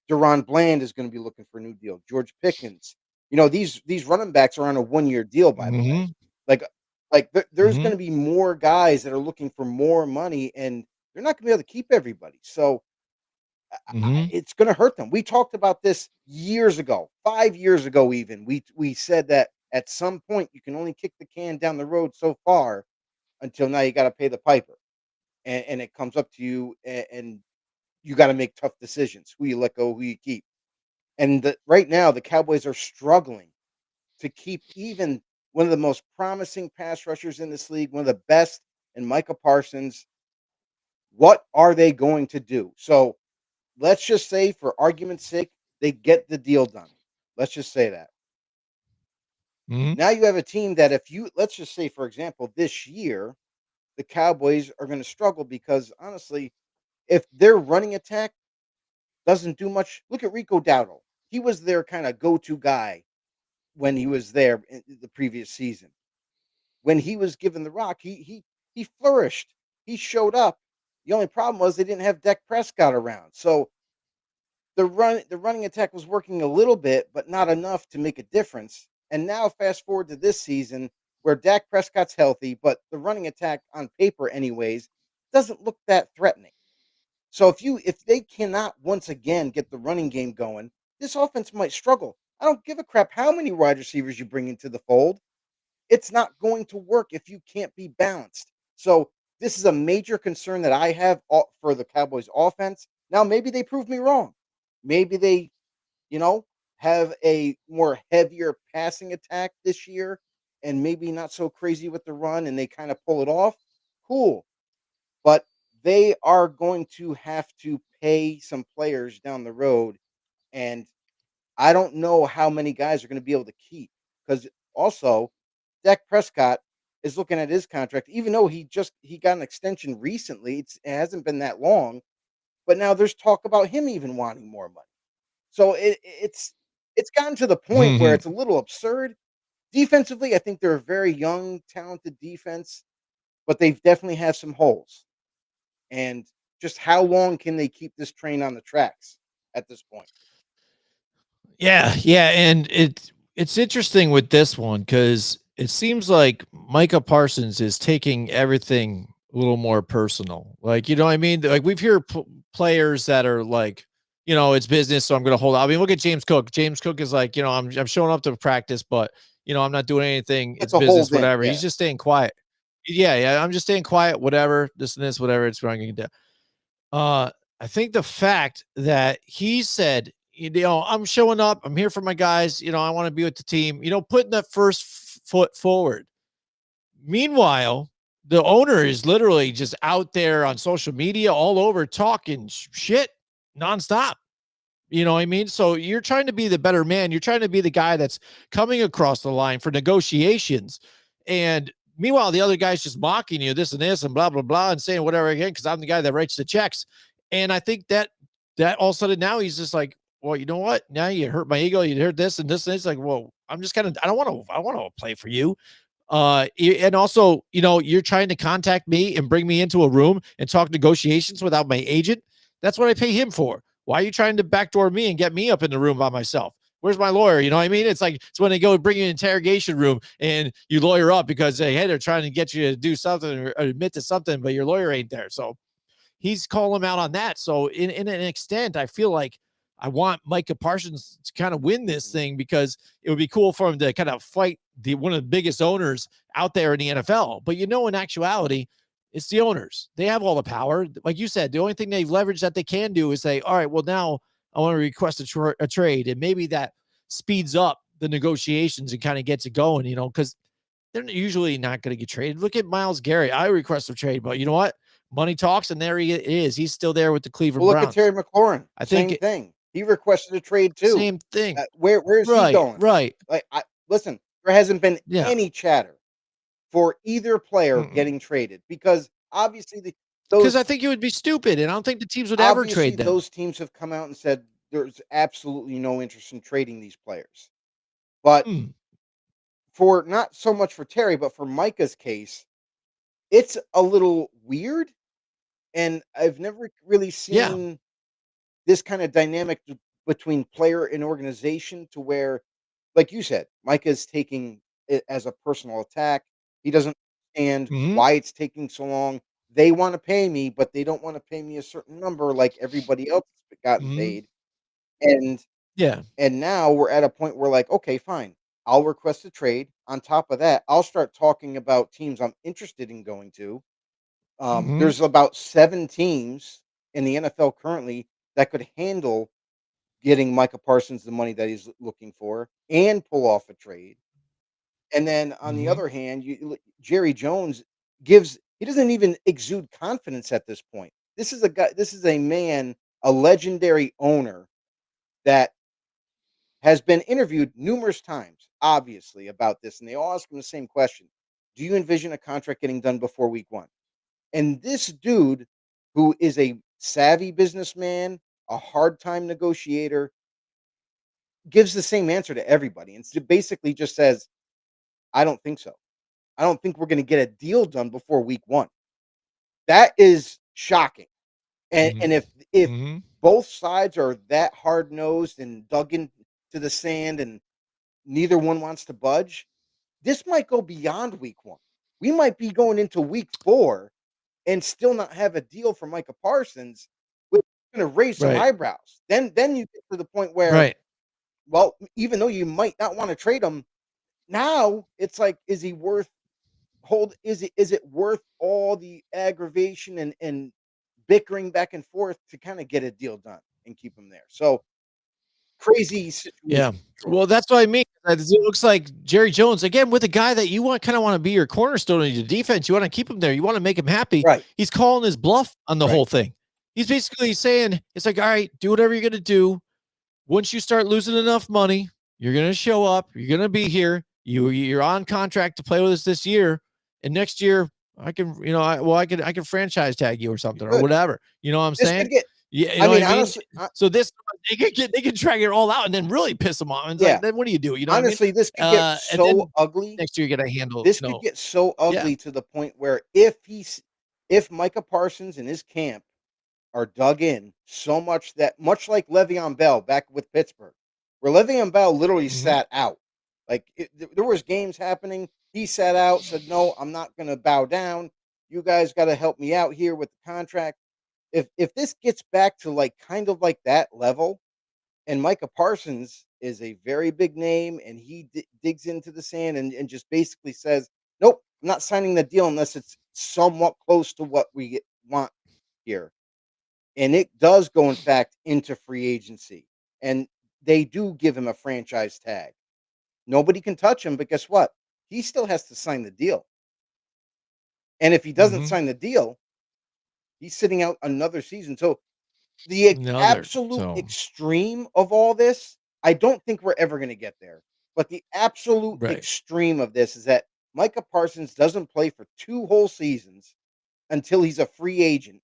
Deron Bland is going to be looking for a new deal. George Pickens, these running backs are on a 1 year deal, by the way.
Mhm.
Like, there's going
Mhm.
to be more guys that are looking for more money, and they're not going to be able to keep everybody. So
Mhm.
it's going to hurt them. We talked about this years ago, 5 years ago, even. We said that at some point you can only kick the can down the road so far until now you got to pay the piper, and it comes up to you, and you got to make tough decisions: who you let go, who you keep. And right now, the Cowboys are struggling to keep even one of the most promising pass rushers in this league, one of the best, and Micah Parsons. What are they going to do? So let's just say, for argument's sake, they get the deal done. Let's just say that.
Mhm.
Now you have a team that let's just say, for example, this year, the Cowboys are going to struggle because honestly, if their running attack doesn't do much, look at Rico Dowdle. He was their kind of go-to guy when he was there in the previous season. When he was given the rock, he flourished. He showed up. The only problem was they didn't have Dak Prescott around. So the running attack was working a little bit, but not enough to make a difference. And now fast forward to this season where Dak Prescott's healthy, but the running attack on paper anyways doesn't look that threatening. So if they cannot once again get the running game going, this offense might struggle. I don't give a crap how many wide receivers you bring into the fold. It's not going to work if you can't be balanced. So this is a major concern that I have for the Cowboys offense. Now maybe they prove me wrong. Maybe they, you know, have a more heavier passing attack this year and maybe not so crazy with the run and they kind of pull it off. Cool. But they are going to have to pay some players down the road, and I don't know how many guys are going to be able to keep because also Dak Prescott is looking at his contract, even though he got an extension recently. It hasn't been that long, but now there's talk about him even wanting more money. So it's gotten to the point where
Mhm.
it's a little absurd. Defensively, I think they're a very young, talented defense, but they definitely have some holes. And just how long can they keep this train on the tracks at this point?
Yeah, yeah, and it's interesting with this one because it seems like Micah Parsons is taking everything a little more personal. Like, you know what I mean? Like we've heard players that are like, it's business, so I'm going to hold out. I mean, look at James Cook. James Cook is like, I'm showing up to practice, but I'm not doing anything. It's
That's a hold
business,
in.
whatever.
Yeah.
He's just staying quiet. Yeah. I'm just staying quiet, whatever. This and this, whatever. It's what I'm going to do. I think the fact that he said, I'm showing up, I'm here for my guys, I want to be with the team, putting that first foot forward. Meanwhile, the owner is literally just out there on social media all over talking shit nonstop. You know what I mean? So you're trying to be the better man. You're trying to be the guy that's coming across the line for negotiations. And meanwhile, the other guy's just mocking you, this and this and blah, blah, blah, and saying whatever again, because I'm the guy that writes the checks. And I think that all of a sudden now he's just like, well, you know what? Now you hurt my ego. You hurt this and this. And it's like, well, I'm just I want to play for you. And also, you're trying to contact me and bring me into a room and talk negotiations without my agent. That's what I pay him for. Why are you trying to backdoor me and get me up in the room by myself? Where's my lawyer? You know what I mean? It's like, it's when they go bring you an interrogation room and you lawyer up because they're trying to get you to do something or admit to something, but your lawyer ain't there. So he's calling him out on that. So in an extent, I feel like I want Micah Parsons to kind of win this thing because it would be cool for him to kind of fight one of the biggest owners out there in the NFL. But in actuality, it's the owners. They have all the power. Like you said, the only thing they've leveraged that they can do is say, all right, well, now I want to request a trade. And maybe that speeds up the negotiations and kind of gets it going, because they're usually not going to get traded. Look at Myles Garrett. I request a trade, but you know what? Money talks, and there he is. He's still there with the Cleveland
Well, look
Browns.
at Terry McLaurin.
I think
same thing. He requested a trade too.
Same thing.
Where's he going?
Right.
Like, listen, there hasn't been
Yeah.
any chatter for either player getting traded because obviously
because I think it would be stupid, and I don't think the teams would ever trade them.
Those teams have come out and said there's absolutely no interest in trading these players. But for not so much for Terry, but for Micah's case, it's a little weird, and I've never really seen this kind of dynamic between player and organization to where, like you said, Micah's taking it as a personal attack. He doesn't understand why it's taking so long. They want to pay me, but they don't want to pay me a certain number like everybody else has gotten paid. And now we're at a point where like, okay, fine. I'll request a trade. On top of that, I'll start talking about teams I'm interested in going to. There's about 7 teams in the NFL currently that could handle getting Micah Parsons the money that he's looking for and pull off a trade. And then on the other hand, Jerry Jones he doesn't even exude confidence at this point. This is a man, a legendary owner that has been interviewed numerous times, obviously, about this. And they all ask him the same question. Do you envision a contract getting done before week 1? And this dude, who is a savvy businessman, a hard time negotiator, gives the same answer to everybody. And basically just says, I don't think so. I don't think we're going to get a deal done before week 1. That is shocking. And if both sides are that hard nosed and dug into the sand and neither one wants to budge, this might go beyond week 1. We might be going into week 4 and still not have a deal for Micah Parsons, which is going to raise some eyebrows. Then you get to the point where, well, even though you might not want to trade him, now it's like, is he worth is it worth all the aggravation and bickering back and forth to kind of get a deal done and keep him there? So crazy situation.
Yeah. Well, that's what I mean. It looks like Jerry Jones, again, with a guy that you kind of want to be your cornerstone in your defense. You want to keep him there. You want to make him happy.
Right.
He's calling his bluff on the whole thing. He's basically saying, it's like, all right, do whatever you're going to do. Once you start losing enough money, you're going to show up. You're going to be here. You're on contract to play with us this year. And next year, I can, I can franchise tag you or something or whatever. You know what I'm saying? Yeah, I mean, honestly, so this they can drag it all out and then really piss them off. And like, then what do you do?
Honestly, this could get so ugly.
Next year, you're gonna handle
this. Could get so ugly to the point where if Micah Parsons and his camp are dug in so much that much like Le'Veon Bell back with Pittsburgh, where Le'Veon Bell literally sat out. Like there was games happening, he sat out, said, "No, I'm not going to bow down. You guys got to help me out here with the contract." if this gets back to like kind of like that level, and Micah Parsons is a very big name, and he digs into the sand and just basically says, "Nope, I'm not signing the deal unless it's somewhat close to what we want here." And it does go, in fact, into free agency, and they do give him a franchise tag. Nobody can touch him, but guess what? He still has to sign the deal. And if he doesn't
Mhm.
sign the deal, he's sitting out another season. So the
Another
absolute
so
extreme of all this, I don't think we're ever gonna get there, but the absolute
right.
extreme of this is that Micah Parsons doesn't play for 2 whole seasons until he's a free agent,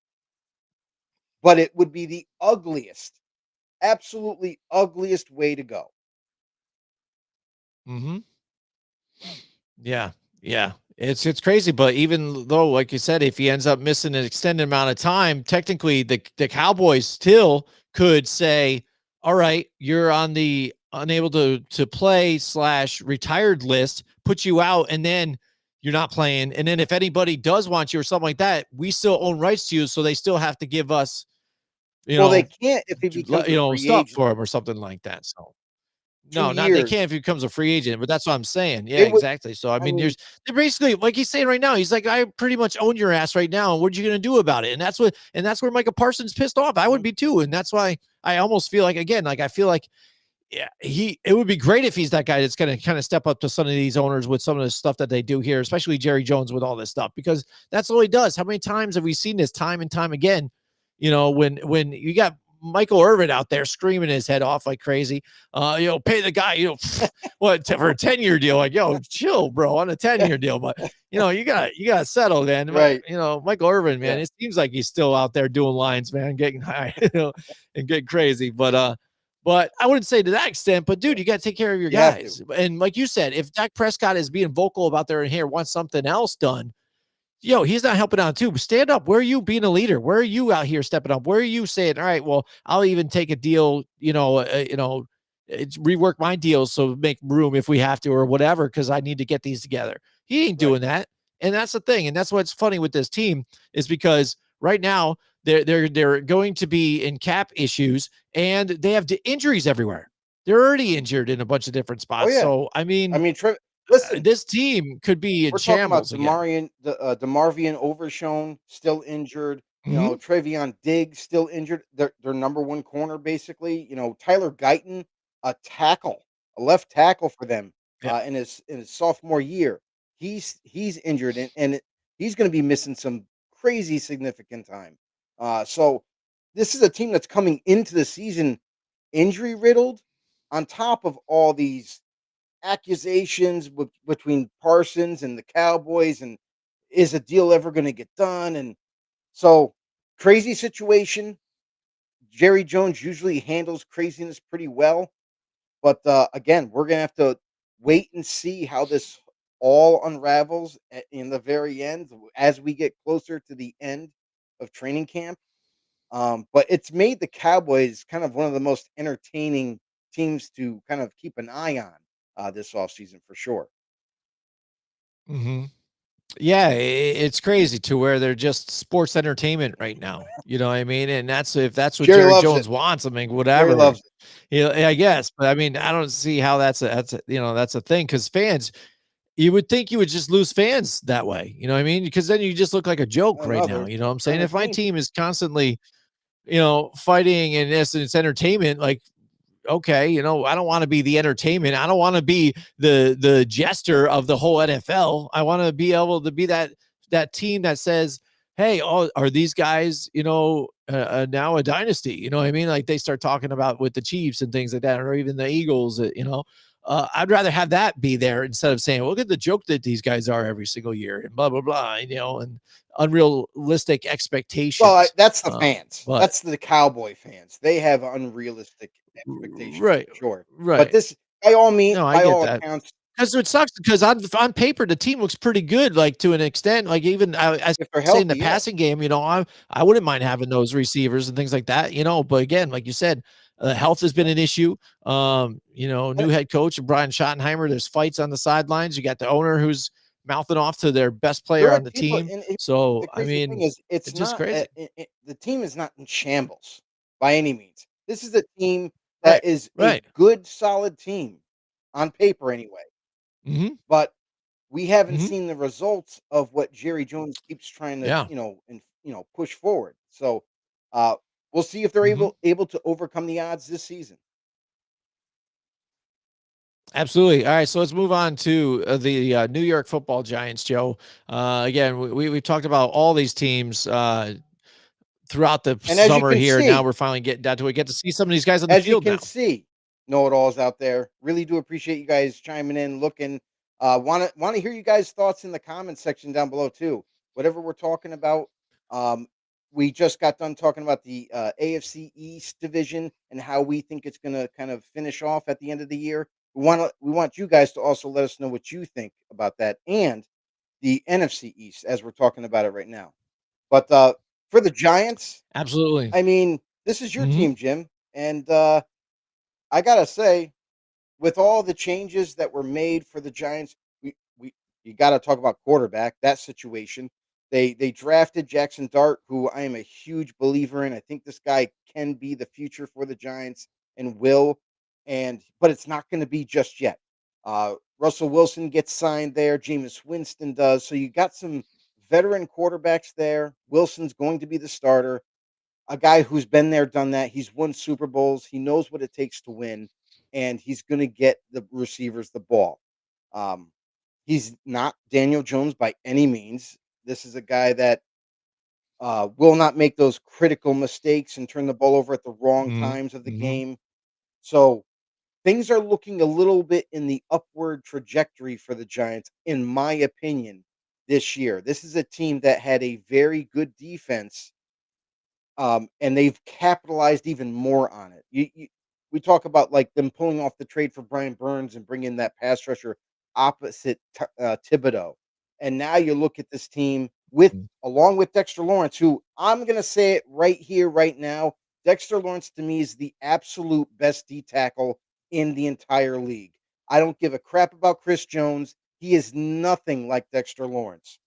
but it would be the ugliest, absolutely ugliest way to go.
Mhm. Yeah, yeah. It's crazy, but even though, like you said, if he ends up missing an extended amount of time, technically the Cowboys still could say, "All right, you're on the unable to play slash retired list, put you out, and then you're not playing. And then if anybody does want you or something like that, we still own rights to you, so they still have to give us,
Well, they can't if he becomes a free
stuff
agent,
for him
though.
or something like that." So
2
no, not they
years.
can't if he becomes a free agent, but that's what I'm saying. Yeah,
They would
exactly. So I
I
mean,
mean,
they're basically like he's saying right now. He's like, I pretty much own your ass right now. And what are you gonna do about it? And that's where Micah Parsons pissed off. I would
mhm,
be too. And that's why I almost feel like again, like I feel like yeah, it would be great if he's that guy that's gonna kind of step up to some of these owners with some of the stuff that they do here, especially Jerry Jones with all this stuff, because that's all he does. How many times have we seen this time and time again? When you got Michael Irvin out there screaming his head off like crazy, pay the guy, what for a 10-year deal? Like, yo, chill, bro, on a 10-year deal. But you got to settle, man.
right,
Michael Irvin, man,
yeah.
it seems like he's still out there doing lines, man, getting high, and getting crazy. But I wouldn't say to that extent, but dude, you got to take care of your
You have to.
guys. And like you said, if Dak Prescott is being vocal about their here, wants something else done, he's not helping out too. Stand up. Where are you being a leader? Where are you out here stepping up? Where are you saying, all right, well, I'll even take a deal, it's rework my deals so make room if we have to or whatever, because I need to get these together. He ain't
Right.
doing that. And that's the thing. And that's what's funny with this team is because right now they're going to be in cap issues and they have injuries everywhere. They're already injured in a bunch of different
Oh,
spots.
yeah.
So I
I
mean,
mean, listen,
this team could be in
we're talking about
shambles again.
DeMarvian Overshown still injured.
Mhm.
Travion Diggs still injured. Their number one corner, basically. Tyler Guyton, a tackle, a left tackle for them,
Yeah.
in his sophomore year. He's injured, and he's going to be missing some crazy significant time. So this is a team that's coming into the season injury riddled, on top of all these accusations between Parsons and the Cowboys, and is a deal ever going to get done? And so, crazy situation. Jerry Jones usually handles craziness pretty well, but again, we're gonna have to wait and see how this all unravels in the very end as we get closer to the end of training camp. But it's made the Cowboys kind of one of the most entertaining teams to kind of keep an eye on this offseason for sure.
Mhm. Yeah, it's crazy to where they're just sports entertainment right now. You know what I mean? And that's if that's what
Jerry
Jerry
loves it.
Jones wants. I mean,
Jerry
whatever.
loves it.
I guess, but I mean, I don't see how that's a thing because fans, you would think you would just lose fans that way. You know what I mean? Because then you just look like a joke right now.
Another
You know what I'm
they're
saying? If my
entertained.
team is constantly, fighting and it's entertainment, like okay, I don't want to be the entertainment. I don't want to be the jester of the whole NFL. I want to be able to be that team that says, "Hey, oh, are these guys, now a dynasty?" You know what I mean? Like they start talking about with the Chiefs and things like that, or even the Eagles. I'd rather have that be there instead of saying, "Look at the joke that these guys are every single year," and blah blah blah. And unrealistic
Well,
expectations.
that's the fans.
But
That's the Cowboy fans. They have unrealistic expectations
right,
for sure. But
right.
this,
No, I
by
get
all
that.
accounts,
Because it sucks because on paper the team looks pretty good, like to an extent. Like even I
if they're
say in the
healthy, yeah.
passing game, I wouldn't mind having those receivers and things like that. But again, like you said, health has been an issue.
And
New head coach Brian Schottenheimer. There's fights on the sidelines. You got the owner who's mouthing off to their best player on
Correct
the
people,
team.
and
So,
the
I
crazy thing
mean,
is, it's
it's just
not
crazy.
the team is not in shambles by any means. This is a team that
Right.
is a
Right.
good, solid team on paper, anyway.
Mhm.
But we haven't
Mhm.
seen the results of what Jerry Jones keeps trying to,
Yeah.
push forward. So, uh, we'll see if they're
Mhm.
able to overcome the odds this season.
Absolutely. All right, so let's move on to the New York Football Giants, Joe. Again, we talked about all these teams throughout the
And as you
summer
can
here. Now
see,
we're finally getting down to it. Get to see some of these guys on the
As you
field
can
now.
see, know-it-alls out there. Really do appreciate you guys chiming in, looking. Want to hear you guys' thoughts in the comment section down below too. Whatever we're talking about. Um, we just got done talking about the AFC East division and how we think it's going to kind of finish off at the end of the year. We want you guys to also let us know what you think about that and the NFC East as we're talking about it right now. But for the Giants,
Absolutely.
I mean, this is your
Mhm.
team, Jim, and I gotta say, with all the changes that were made for the Giants, we you gotta talk about quarterback, that situation. They drafted Jackson Dart, who I am a huge believer in. I think this guy can be the future for the Giants and will, and but it's not gonna be just yet. Russell Wilson gets signed there, Jameis Winston does. So you got some veteran quarterbacks there. Wilson's going to be the starter, a guy who's been there, done that. He's won Super Bowls. He knows what it takes to win, and he's going to get the receivers the ball. Um, he's not Daniel Jones by any means. This is a guy that will not make those critical mistakes and turn the ball over at the wrong
Mhm.
times of the
Mhm.
game. So things are looking a little bit in the upward trajectory for the Giants, in my opinion, this year. This is a team that had a very good defense, and they've capitalized even more on it. We talk about like them pulling off the trade for Brian Burns and bringing that pass rusher opposite Thibodeau, and now you look at this team with
Mhm.
along with Dexter Lawrence, who I'm going to say it right here, right now. Dexter Lawrence to me is the absolute best D tackle in the entire league. I don't give a crap about Chris Jones. He is nothing like Dexter Lawrence.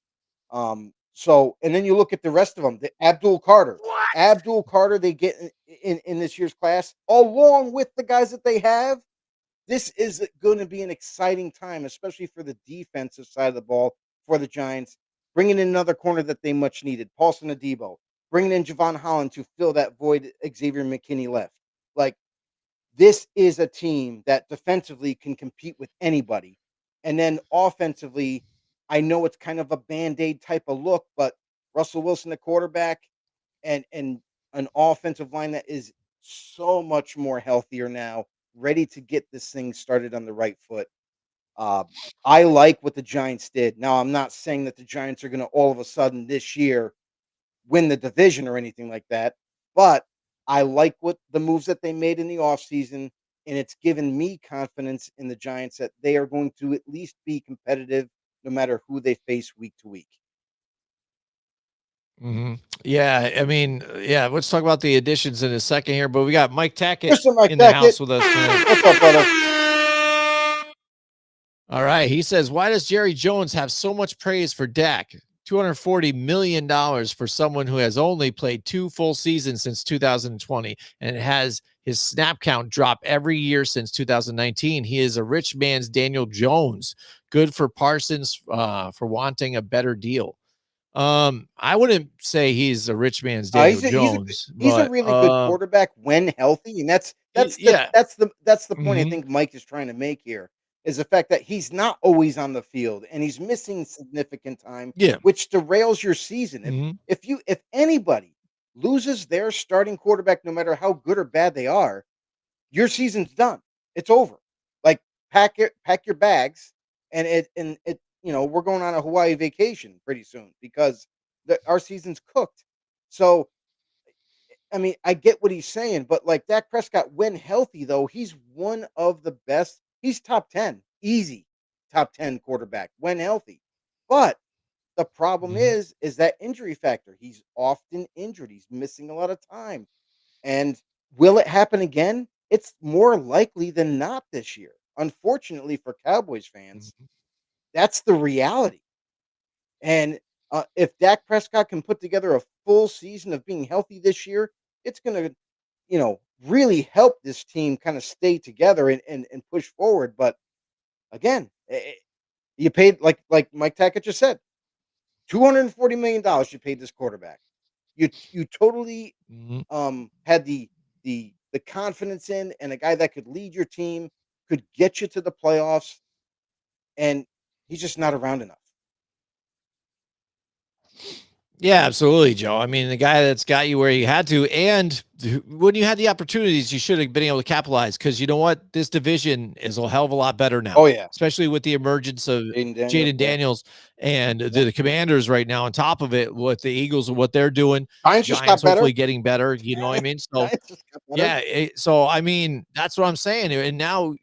So and then you look at the rest of them, the Abdul Carter. Abdul Carter, they get in this year's class, along with the guys that they have. This is going to be an exciting time, especially for the defensive side of the ball for the Giants. Bringing in another corner that they much needed, Paulson Adebo. Bringing in Javon Holland to fill that void Xavier McKinney left. Like, this is a team that defensively can compete with anybody. And then offensively, I know it's kind of a band-aid type of look, but Russell Wilson, the quarterback, and an offensive line that is so much more healthier now, ready to get this thing started on the right foot. Uh, I like what the Giants did. Now, I'm not saying that the Giants are going to all of a sudden this year win the division or anything like that. But I like what the moves that they made in the offseason, and it's given me confidence in the Giants that they are going to at least be competitive no matter who they face week to week.
Mhm. Yeah, I mean, yeah, let's talk about the additions in a second here, but we got Mike Tackett
Mr. Mike
in the
Tackett,
house with us tonight.
what's up, brother?
All right. He says, why does Jerry Jones have so much praise for Dak? $240 million for someone who has only played 2 full seasons since 2020 and has his snap count drop every year since 2019. He is a rich man's Daniel Jones. Good for Parsons for wanting a better deal. I wouldn't say he's a rich man's Daniel Jones,
He's a
but
really good quarterback when healthy, and
yeah.
that's the point I
Hmm.
think Mike is trying to make here, is the fact that he's not always on the field and he's missing significant time,
Yeah.
which derails your season.
Hmm.
If anybody loses their starting quarterback, no matter how good or bad they are, your season's done. It's over. Like, pack your bags, and we're going on a Hawaii vacation pretty soon because our season's cooked. So I mean, I get what he's saying, but like Dak Prescott, when healthy, though, he's one of the best. He's top 10, easy top 10 quarterback when healthy. But the problem
Hmm.
is that injury factor. He's often injured. He's missing a lot of time. And will it happen again? It's more likely than not this year. Unfortunately for Cowboys fans, that's the reality. And if Dak Prescott can put together a full season of being healthy this year, it's going to, really help this team kind of stay together and push forward. But again, you paid like Mike Tackett just said, $240 million you paid this quarterback. You totally
Mhm.
had the confidence in and a guy that could lead your team, could get you to the playoffs, and he's just not around enough.
Yeah, absolutely, Joe. I mean, the guy that's got you where you had to, and when you had the opportunities, you should have been able to capitalize. Because you know what, this division is a hell of a lot better now,
Oh yeah,
especially with the emergence of
Jaden Daniels.
Jaden
Yeah,
Daniels and
yeah.
the Commanders right now. On top of it, with the Eagles and what they're doing,
Giants just got
Giants
better.
hopefully getting better. You know what I mean? So
Giants just got better.
yeah, so I mean, that's what I'm saying. And now,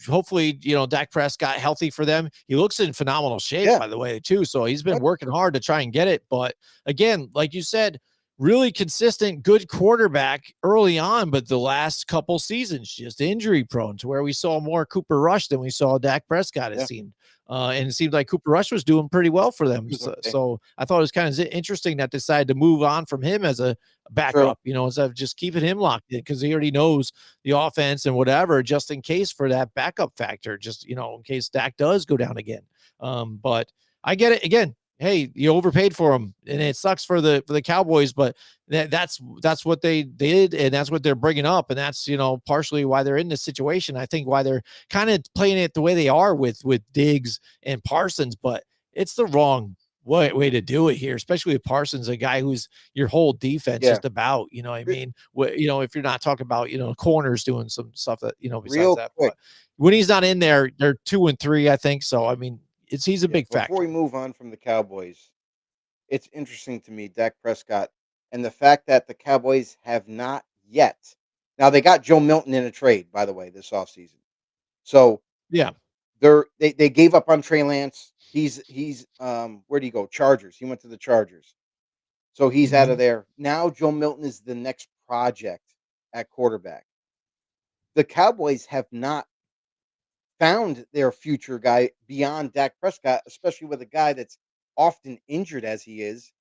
hopefully, Dak Prescott healthy for them. He looks in phenomenal shape,
Yeah.
by the way, too. So he's been
Yep.
working hard to try and get it. But again, like you said, really consistent, good quarterback early on, but the last couple seasons just injury prone to where we saw more Cooper Rush than we saw Dak Prescott, it
Yeah.
seemed. And it seemed like Cooper Rush was doing pretty well for them.
He was okay.
So I thought it was kind of interesting that they decided to move on from him as a
True.
backup, instead of just keeping him locked in because he already knows the offense and whatever, just in case for that backup factor, just, in case Dak does go down again. But I get it again. Hey, you overpaid for him, and it sucks for the Cowboys, but that's what they did, and that's what they're bringing up, and that's partially why they're in this situation. I think why they're kind of playing it the way they are with Diggs and Parsons, but it's the wrong way to do it here, especially with Parsons, a guy who's your whole defense
Yeah.
just about. You know what I mean? If you're not talking about corners doing some stuff that besides
Real
that,
quick,
but when he's not in there, they're 2-3, I think. So I mean, he's a big
before
factor.
we move on from the Cowboys, it's interesting to me, Dak Prescott, and the fact that the Cowboys have not yet. Now they got Joe Milton in a trade, by the way, this offseason. So
Yeah.
they gave up on Trey Lance. He's where do you go? Chargers. He went to the Chargers. So he's out of
Mhm.
there. Now Joe Milton is the next project at quarterback. The Cowboys have not found their future guy beyond Dak Prescott, especially with a guy that's often injured as he is.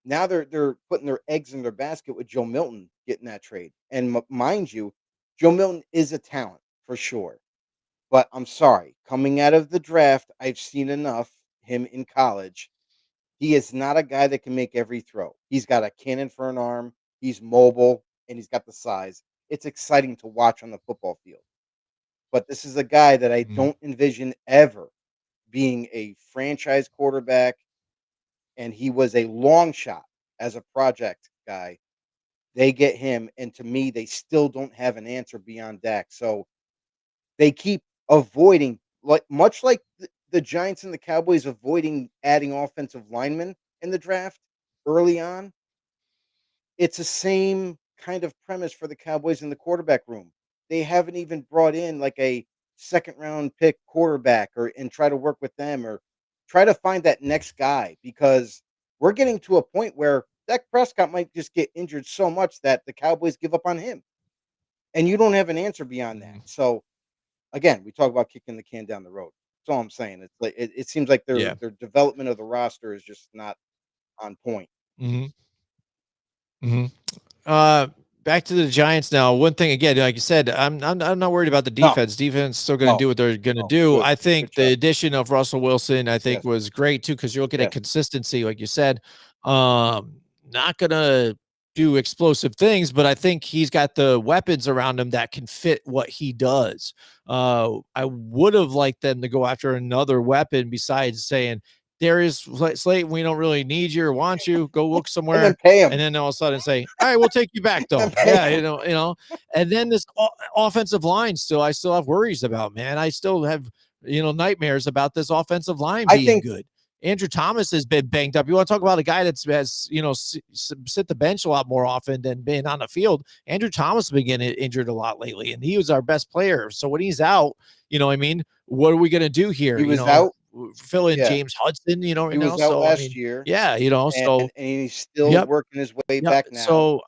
Now they're putting their eggs in their basket with Joe Milton getting that trade. And mind you, Joe Milton is a talent for sure. But I'm sorry, coming out of the draft, I've seen enough him in college. He is not a guy that can make every throw. He's got a cannon for an arm. He's mobile and he's got the size. It's exciting to watch on the football field. But this is a guy that I
Mhm.
don't envision ever being a franchise quarterback, and he was a long shot as a project guy. They get him, and to me, they still don't have an answer beyond Dak. So they keep avoiding, like much like the Giants and the Cowboys avoiding adding offensive linemen in the draft early on. It's the same kind of premise for the Cowboys in the quarterback room. They haven't even brought in like a second round pick quarterback or and try to work with them or try to find that next guy because we're getting to a point where Dak Prescott might just get injured so much that the Cowboys give up on him. And you don't have an answer beyond that.
Mhm.
So again, we talk about kicking the can down the road. That's all I'm saying. It's like it seems like
Yeah.
their development of the roster is just not on point.
Mhm. Mhm. Uh, Back to the Giants now. One thing again, like you said, I'm not worried about the
No,
defense. Defense still going to
no,
do what they're going to
no.
do.
Good.
I
Good
think the
job.
addition of Russell Wilson, I think,
Yes.
was great too because you're looking at
Yes.
consistency, like you said. Not going to do explosive things, but I think he's got the weapons around him that can fit what he does. I would have liked them to go after another weapon besides saying, Darius Slayton, we don't really need you or want you. Go look
And then
somewhere.
pay him.
And then all of a sudden say, all right, we'll take you back
And
though.
pay
Yeah,
him.
and then this offensive line I still have worries about, man. I still have, nightmares about this offensive line
I
being
think
good. Andrew Thomas has been banged up. You want to talk about a guy that's has, sit the bench a lot more often than being on the field. Andrew Thomas has been getting injured a lot lately, and he was our best player. So when he's out, what I mean? What are we going to do here?
he was out.
Fill in
Yeah.
James Hudson, right
He
now.
was out
So, I
last
mean,
year,
yeah, so,
and he's still
yep,
working his way
yep.
back now.
So,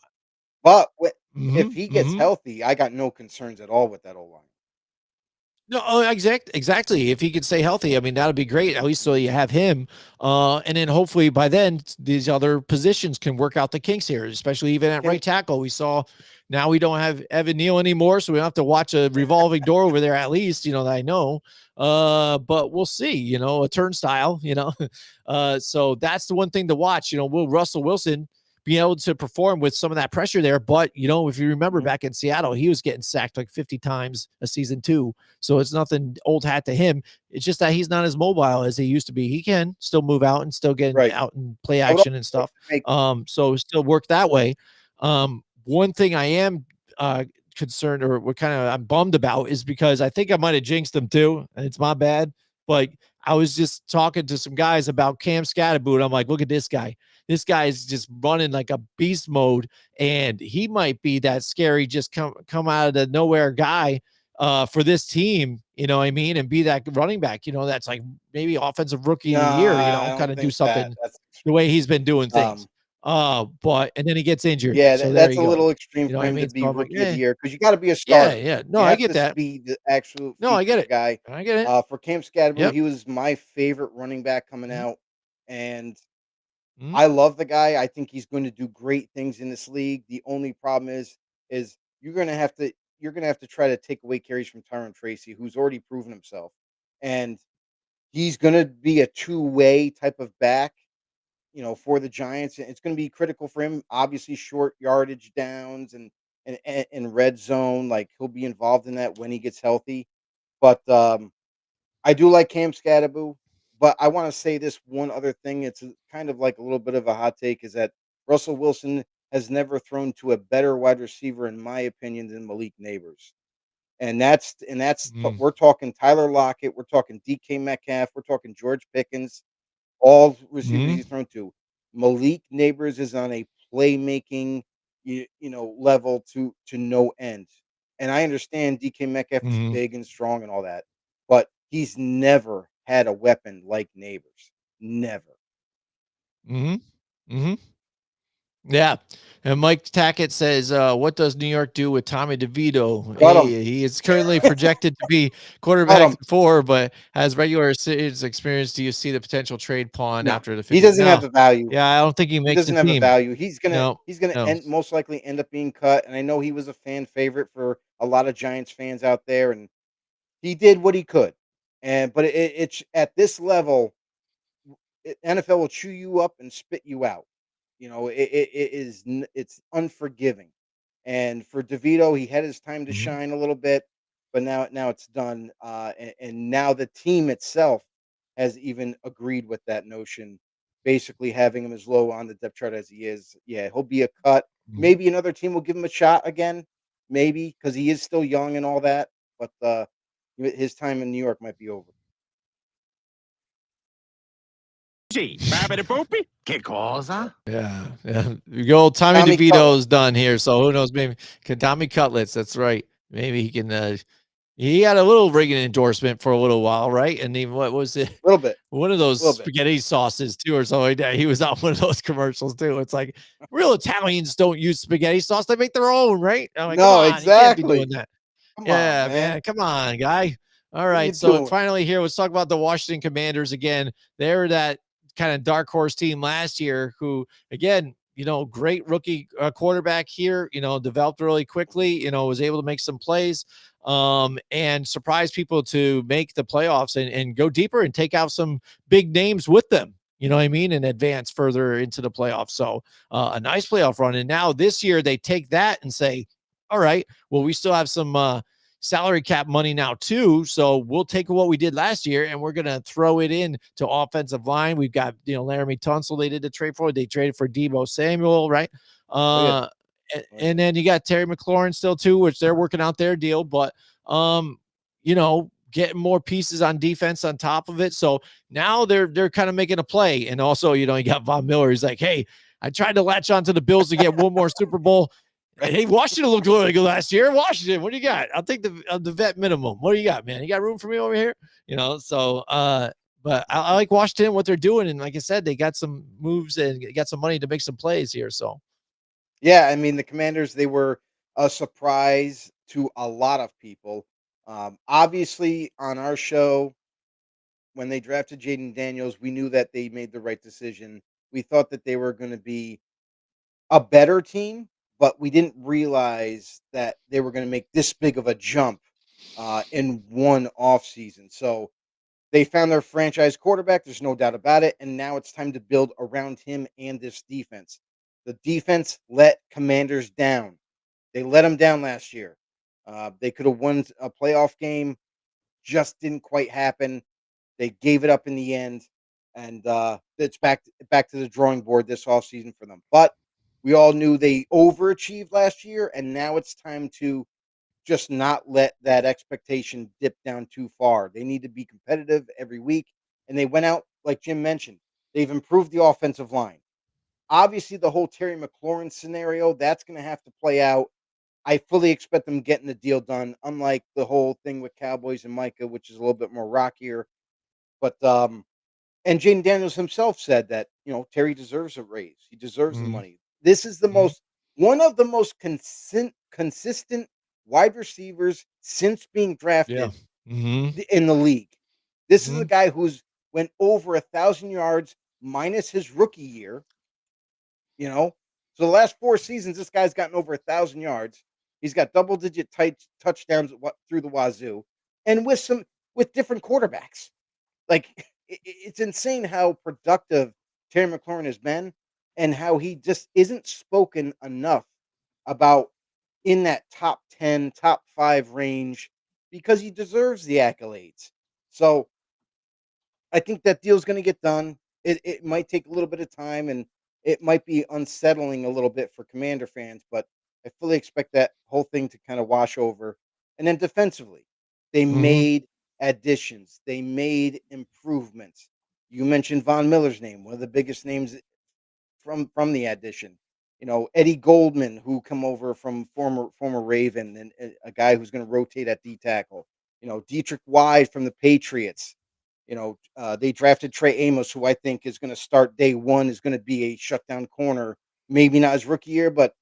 But if
mhm,
he gets
mhm.
healthy, I got no concerns at all with that O-line.
No, exactly. If he could stay healthy, I mean, that'd be great. At least so you have him. And then hopefully by then these other positions can work out the kinks here, especially even at right tackle. We saw now we don't have Evan Neal anymore, so we don't have to watch a revolving door over there, at least, that I know. But we'll see, a turnstile, so that's the one thing to watch. Will Russell Wilson be able to perform with some of that pressure there? But if you remember back in Seattle, he was getting sacked like 50 times a season too. So it's nothing old hat to him. It's just that he's not as mobile as he used to be. He can still move out and still get out and play action and stuff. So still work that way. One thing I am concerned, or what I'm bummed about, is because I think I might have jinxed him too, and it's my bad. But I was just talking to some guys about Cam Scatterboot, and I'm like, look at this guy. This guy is just running like a beast mode, and he might be that scary, just come out of the nowhere guy for this team, what I mean, and be that running back, that's like maybe offensive rookie of the year, kind of do something the way he's been doing things. But and then he gets injured.
Yeah,
so
that's
a
little extreme for him to be rookie of the year, because you got to be a starter.
Yeah. No, I get that.
Be the actual
I get it.
guy.
I get it.
For Cam Scatterboot, he was my favorite running back coming out, and I love the guy. I think he's going to do great things in this league. The only problem is you're going to have to try to take away carries from Tyron Tracy, who's already proven himself, and he's going to be a two-way type of back, for the Giants. And it's going to be critical for him. Obviously, short yardage downs and red zone, like he'll be involved in that when he gets healthy. But I do like Cam Scatterboot. But I want to say this one other thing. It's kind of like a little bit of a hot take, is that Russell Wilson has never thrown to a better wide receiver, in my opinion, than Malik Neighbors. And we're talking Tyler Lockett, we're talking DK Metcalf, we're talking George Pickens, all receivers he's thrown to. Malik Neighbors is on a playmaking, level to no end. And I understand DK Metcalf is big and strong and all that, but he's never had a weapon like Neighbors. Never.
Yeah. And Mike Tackett says, what does New York do with Tommy DeVito? He is currently projected to be quarterback 4, but has regular series experience. Do you see the potential trade pawn after the 50?
He doesn't have the value.
Yeah, I don't think he makes
doesn't
the
have
team.
a value. He's gonna most likely end up being cut. And I know he was a fan favorite for a lot of Giants fans out there, and he did what he could. But it's at this level, NFL will chew you up and spit you out. It's unforgiving. And for DeVito, he had his time to shine a little bit, but now it's done. And now the team itself has even agreed with that notion, basically having him as low on the depth chart as he is. Yeah, he'll be a cut. Maybe another team will give him a shot again, maybe, because he is still young and all that. But his time in New York might be over.
Che cosa? Yeah. The old Tommy DeVito's done here, so who knows? Maybe Tommy Cutlets. That's right. Maybe he can. He had a little Reagan endorsement for a little while, right? And even what was it?
A little bit.
One of those spaghetti sauces too, or something. He was on one of those commercials too. It's like real Italians don't use spaghetti sauce; they make their own, right? I'm like,
no, exactly.
You can't be doing that. Come on, man. Come on, guy. All right. So finally, here, let's talk about the Washington Commanders again. They're that kind of dark horse team last year who, again, great rookie quarterback here, developed really quickly, was able to make some plays and surprise people to make the playoffs and go deeper and take out some big names with them, and advance further into the playoffs. So a nice playoff run. And now this year they take that and say, all right, well, we still have some salary cap money now too, so we'll take what we did last year and we're gonna throw it in to offensive line. We've got Laramie Tunsil they did the trade for. They traded for Deebo Samuel, right? And then you got Terry McLaurin still too, which they're working out their deal, but getting more pieces on defense on top of it. So now they're kind of making a play. And also, you got Von Miller. He's like, hey, I tried to latch on to the Bills to get one more Super Bowl. Hey, Washington looked really good last year. Washington, what do you got? I'll take the vet minimum. What do you got, man? You got room for me over here? So but I like Washington, what they're doing. And like I said, they got some moves and got some money to make some plays here. So
yeah, I mean, the Commanders, they were a surprise to a lot of people. Obviously, on our show, when they drafted Jaden Daniels, we knew that they made the right decision. We thought that they were going to be a better team, but we didn't realize that they were going to make this big of a jump in one off season. So they found their franchise quarterback. There's no doubt about it. And now it's time to build around him and this defense. The defense let Commanders down. They let them down last year. They could have won a playoff game, just didn't quite happen. They gave it up in the end, and it's back to the drawing board this offseason for them. But we all knew they overachieved last year, and now it's time to just not let that expectation dip down too far. They need to be competitive every week, and they went out like Jim mentioned. They've improved the offensive line. Obviously, the whole Terry McLaurin scenario, that's going to have to play out. I fully expect them getting the deal done, unlike the whole thing with Cowboys and Micah, which is a little bit more rockier. But and Jaden Daniels himself said that, Terry deserves a raise. He deserves the
Mhm.
money. This is the
Mhm.
one of the most consistent wide receivers since being
Yeah.
drafted
Mhm.
in the league. This is a
Mhm.
guy who's went over 1,000 yards minus his rookie year. You know, so the last 4 seasons, this guy's gotten over 1,000 yards. He's got double-digit touchdowns through the wazoo, and with different quarterbacks. Like it's insane how productive Terry McLaurin has been, and how he just isn't spoken enough about in that top 10, top 5 range because he deserves the accolades. So I think that deal's gonna get done. It might take a little bit of time, and it might be unsettling a little bit for Commander fans, but I fully expect that whole thing to kinda wash over. And then defensively, they
Mhm.
made additions, they made improvements. You mentioned Von Miller's name, one of the biggest names from the addition. Eddie Goldman, who come over from former Raven, and a guy who's gonna rotate at D tackle. Dietrich Wise from the Patriots. They drafted Trey Amos, who I think is going to start day one, is going to be a shutdown corner. Maybe not his rookie year, but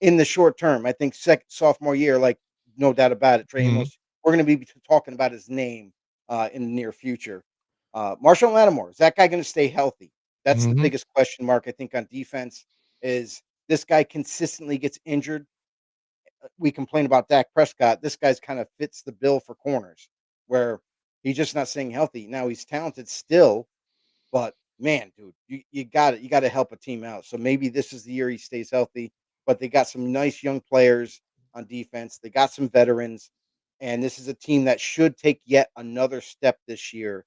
in the short term, I think sophomore year, like no doubt about it, Trey
Mhm.
Amos. We're going to be talking about his name in the near future. Marshall Lattimore, is that guy going to stay healthy? That's the
Mhm.
biggest question mark I think on defense. Is this guy consistently gets injured? We complain about Dak Prescott. This guy's kind of fits the bill for corners, where he's just not staying healthy. Now he's talented still, but man, dude, you got it. You got to help a team out. So maybe this is the year he stays healthy. But they got some nice young players on defense. They got some veterans, and this is a team that should take yet another step this year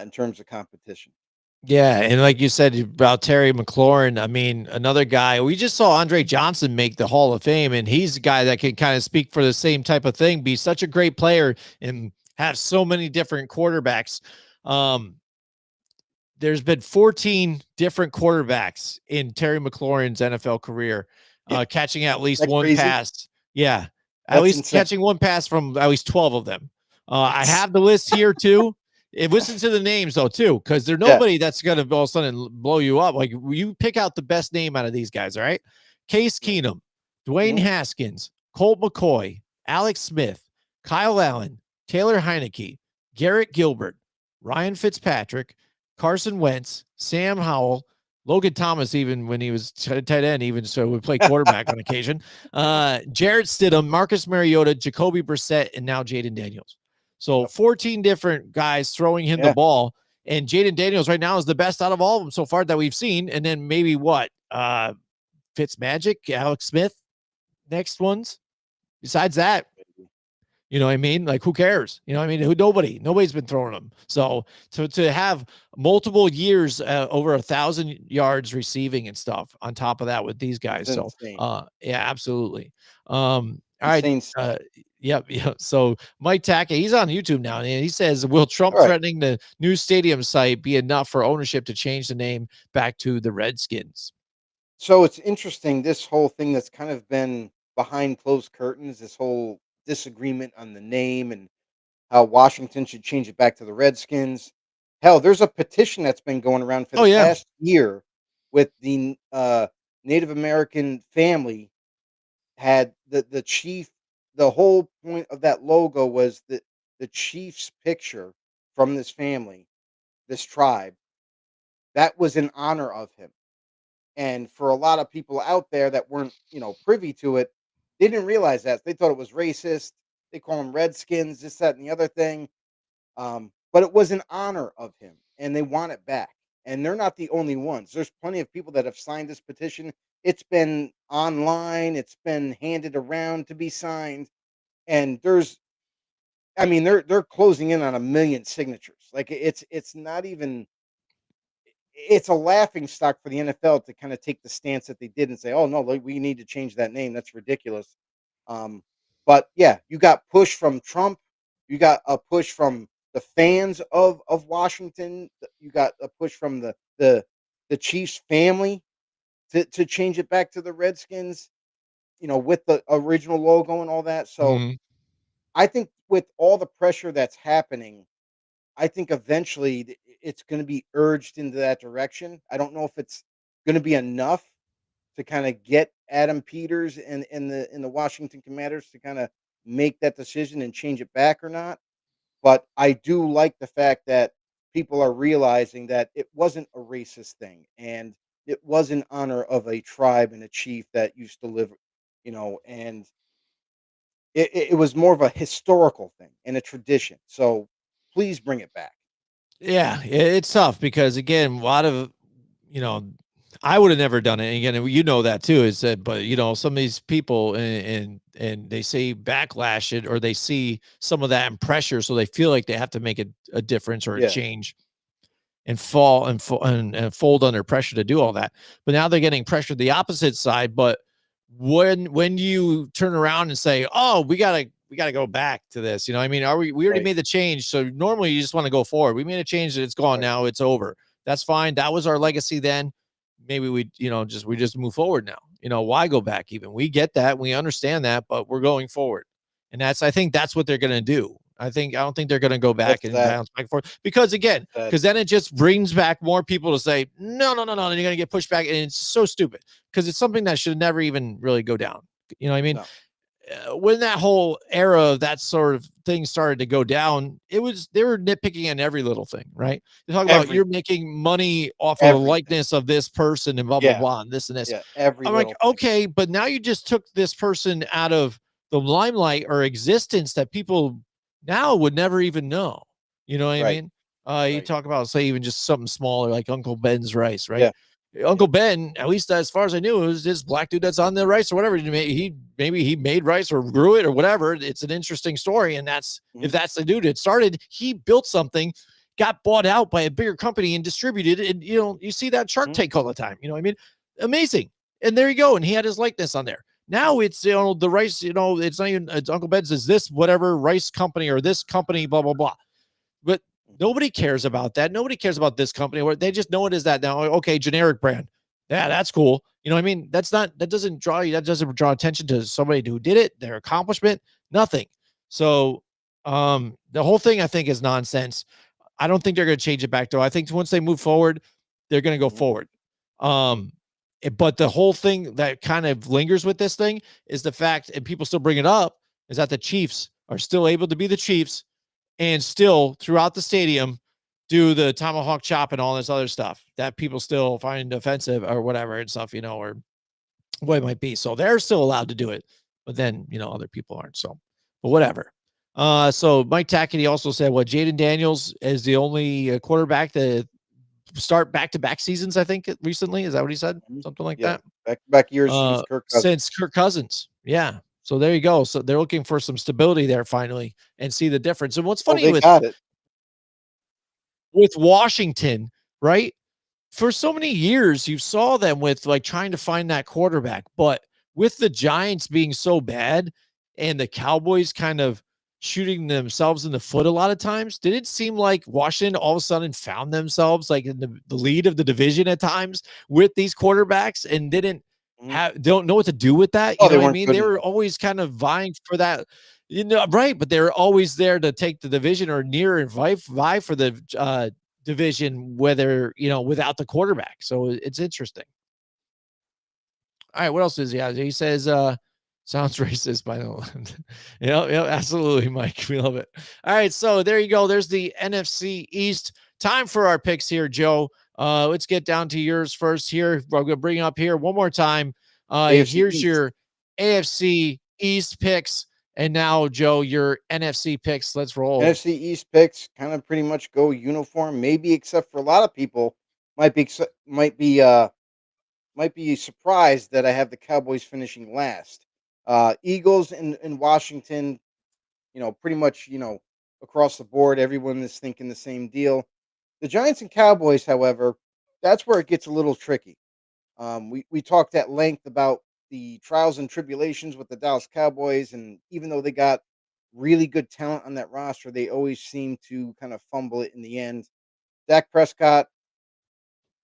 in terms of competition.
Yeah, and like you said about Terry McLaurin, I mean, another guy. We just saw Andre Johnson make the Hall of Fame, and he's a guy that can kind of speak for the same type of thing, be such a great player, and have so many different quarterbacks. Um, there's been 14 different quarterbacks in Terry McLaurin's NFL career,
Yeah,
catching at least
that's
one
crazy.
pass. Yeah, at
That's
least
insane.
catching one pass from at least 12 of them. I have the list here too. Listen to the names though too, because there's
Yeah.
nobody that's gonna all of a sudden blow you up. Like you pick out the best name out of these guys. All right, Case
Right.
Keenum, Dwayne
Mhm.
Haskins, Colt McCoy, Alex Smith, Kyle Allen, Taylor Heineke, Garrett Gilbert, Ryan Fitzpatrick, Carson Wentz, Sam Howell, Logan Thomas, even when he was tight end, even so would play quarterback on occasion. Jarrett Stidham, Marcus Mariota, Jacoby Brissett, and now Jaden Daniels. So
Yep.
14 different guys throwing him the
Yeah.
ball. And Jaden Daniels right now is the best out of all of them so far that we've seen. And then maybe what? Fitzmagic, Alex Smith, next ones. Besides that, you know what I mean? Like, who cares? You know what I mean? Nobody's been throwing them. So to have multiple years over 1,000 yards receiving and stuff on top of that with these
It's
guys. So
insane.
yeah, absolutely. All right.
Insane stuff.
Yep. Yeah. So Mike Tackett, he's on YouTube now, and he says, "Will Trump
All right.
threatening the new stadium site be enough for ownership to change the name back to the Redskins?"
So it's interesting, this whole thing that's kind of been behind closed curtains, this whole disagreement on the name and how Washington should change it back to the Redskins. Hell, there's a petition that's been going around for
Oh
the
yeah.
past year with the Native American family had the chief the whole point of that logo was that the chief's picture from this family, this tribe, that was in honor of him. And for a lot of people out there that weren't, privy to it, they didn't realize that. They thought it was racist. They call them Redskins, this, that, and the other thing. But it was in honor of him, and they want it back. And they're not the only ones. There's plenty of people that have signed this petition. It's been online. It's been handed around to be signed, and they're closing in on 1,000,000 signatures. Like it's not even. It's a laughing stock for the NFL to kind of take the stance that they did and say, "Oh no, like, we need to change that name. That's ridiculous." Um, but yeah, you got push from Trump. You got a push from the fans of Washington. You got a push from the Chiefs family to change it back to the Redskins. With the original logo and all that. So
Mhm.
I think with all the pressure that's happening, I think eventually it's going to be urged into that direction. I don't know if it's going to be enough to kind of get Adam Peters and in the Washington Commanders to kind of make that decision and change it back or not. But I do like the fact that people are realizing that it wasn't a racist thing and it was in honor of a tribe and a chief that used to live, and it was more of a historical thing and a tradition. So please bring it back.
Yeah, it's tough because again, a lot of you know, I would have never done it. And again, you know that too. Is that, but some of these people and they say backlash it or they see some of that in pressure, so they feel like they have to make a difference or a
Yeah.
change and fall and fold under pressure to do all that. But now they're getting pressured the opposite side. But when you turn around and say, "Oh, we gotta go back to this," I mean, we already
Right.
made the change. So normally you just want to go forward. We made a change and it's gone
Right.
now. It's over. That's fine. That was our legacy then. Maybe we just move forward now. Why go back even? We get that. We understand that, but we're going forward. And I think that's what they're gonna do. I don't think they're gonna go back
That's
and
sad.
bounce back and forth because again,
That's sad.
because then it just brings back more people to say, no, no, no, no, and you're gonna get pushed back. And it's so stupid because it's something that should never even really go down. You know what I mean?
No.
When that whole era of that sort of thing started to go down, they were nitpicking on every little thing, right? They talk about you're
Everything.
making money off of the
Everything.
likeness of this person and blah blah
Yeah.
blah and this and this.
Yeah. Every
I'm like,
little thing.
okay, but now you just took this person out of the limelight or existence that people now would never even know. You know what I
Right.
mean? You
Right.
talk about say even just something smaller like Uncle Ben's rice, right?
Yeah.
Uncle
Yeah.
Ben, at least as far as I knew, it was this black dude that's on the rice or whatever. Maybe he made rice or grew it or whatever. It's an interesting story, and if
Mhm.
that's the dude it started, he built something, got bought out by a bigger company and distributed. And you see that Shark
Mhm.
Tank all the time. You know what I mean? Amazing. And there you go. And he had his likeness on there. Now it's the rice. It's not even it's Uncle Ben's is this whatever rice company or this company blah blah blah. But
Mhm.
nobody cares about that. Nobody cares about this company. Or they just know it is that now. Okay, generic brand. Yeah, that's cool. You know what I mean? That doesn't draw you. That doesn't draw attention to somebody who did it, their accomplishment, nothing. So the whole thing I think is nonsense. I don't think they're going to change it back though. I think once they move forward, they're going to go
Mhm.
forward. Um, but the whole thing that kind of lingers with this thing is the fact, and people still bring it up, is that the Chiefs are still able to be the Chiefs and still throughout the stadium do the tomahawk chop and all this other stuff that people still find offensive or whatever and stuff, or what it might be. So they're still allowed to do it, but then other people aren't. So, but whatever. So Mike Tackett also said what Jaden Daniels is the only quarterback to start back-to-back seasons. I think recently is that what he said,
Mhm.
something like
Yeah.
that.
Back to back years since Kirk
Since
Cousins.
Kirk Cousins, yeah. So there you go. So they're looking for some stability there finally and see the difference. And what's
Well,
funny
they
with
got it.
Washington, right? For so many years, you saw them with like trying to find that quarterback, but with the Giants being so bad and the Cowboys kind of shooting themselves in the foot a lot of times, did it seem like Washington all of a sudden found themselves like in the lead of the division at times with these quarterbacks and
Mhm.
don't know what to do with that? You
Oh,
know
they
what I
weren't
mean?
good
They were
enough.
always kind of vying for that, right? But they're always there to take the division or near and vie for the division, whether without the quarterback. So it's interesting. All right, what else is he? He says Sounds racist, by the way. Yeah, absolutely, Mike. We love it. All right, so there you go. There's the NFC East. Time for our picks here, Joe. Let's get down to yours first here. I'm gonna bring it up here one more time.
AFC
Here's
East.
your AFC East picks, and now, Joe, your NFC picks. Let's roll.
NFC East picks kind of pretty much go uniform, maybe except for a lot of people might be might be might be surprised that I have the Cowboys finishing last. Eagles and Washington, pretty much, across the board, everyone is thinking the same deal. The Giants and Cowboys, however, that's where it gets a little tricky. We talked at length about the trials and tribulations with the Dallas Cowboys, and even though they got really good talent on that roster, they always seem to kind of fumble it in the end. Dak Prescott,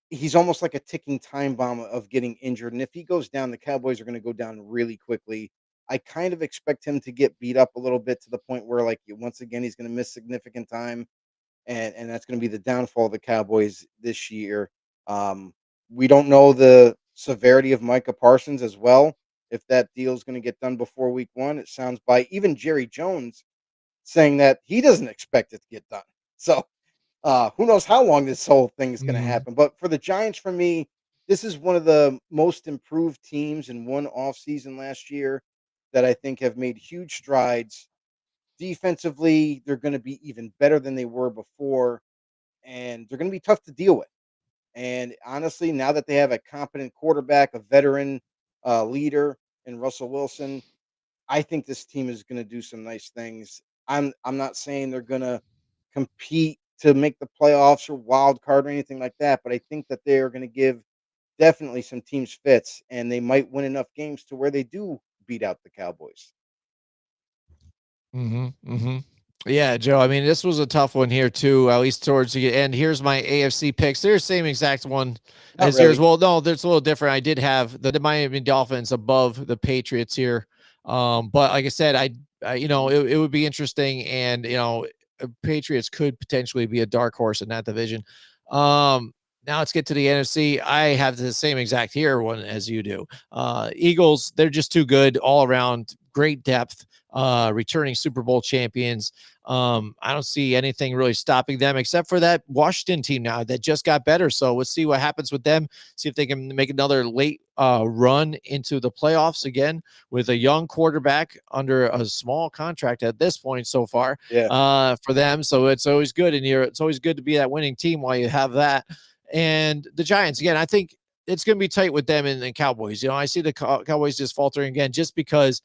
he's almost like a ticking time bomb of getting injured, and if he goes down, the Cowboys are going to go down really quickly. I kind of expect him to get beat up a little bit to the point where, like, once again, he's going to miss significant time, and that's going to be the downfall of the Cowboys this year. Um, we don't know the severity of Micah Parsons as well. If that deal is going to get done before week one, it sounds by even Jerry Jones saying that he doesn't expect it to get done. So who knows how long this whole thing is going to
Mhm.
happen? But for the Giants, for me, this is one of the most improved teams in one off season last year that I think have made huge strides. Defensively, they're going to be even better than they were before, and they're going to be tough to deal with. And honestly, now that they have a competent quarterback, a veteran leader in Russell Wilson, I think this team is going to do some nice things. I'm not saying they're going to compete to make the playoffs or wild card or anything like that, but I think that they are going to give definitely some teams fits, and they might win enough games to where they do beat out the Cowboys.
Mhm, mhm. Yeah, Joe, I mean, this was a tough one here too, at least towards the end. Here's my AFC picks. They're the same exact one
Not
as yours.
really.
Well, no, there's a little different. I did have the Miami Dolphins above the Patriots here. But like I said, it would be interesting, and Patriots could potentially be a dark horse in that division. Now let's get to the NFC. I have the same exact here one as you do. Eagles, they're just too good all around, great depth, returning Super Bowl champions. I don't see anything really stopping them except for that Washington team now that just got better. So we'll see what happens with them. See if they can make another late run into the playoffs again with a young quarterback under a small contract at this point so far
Yeah.
for them. So it's always good, and it's always good to be that winning team while you have that. And the Giants again, I think it's going to be tight with them and the Cowboys. I see the Cowboys just faltering again just because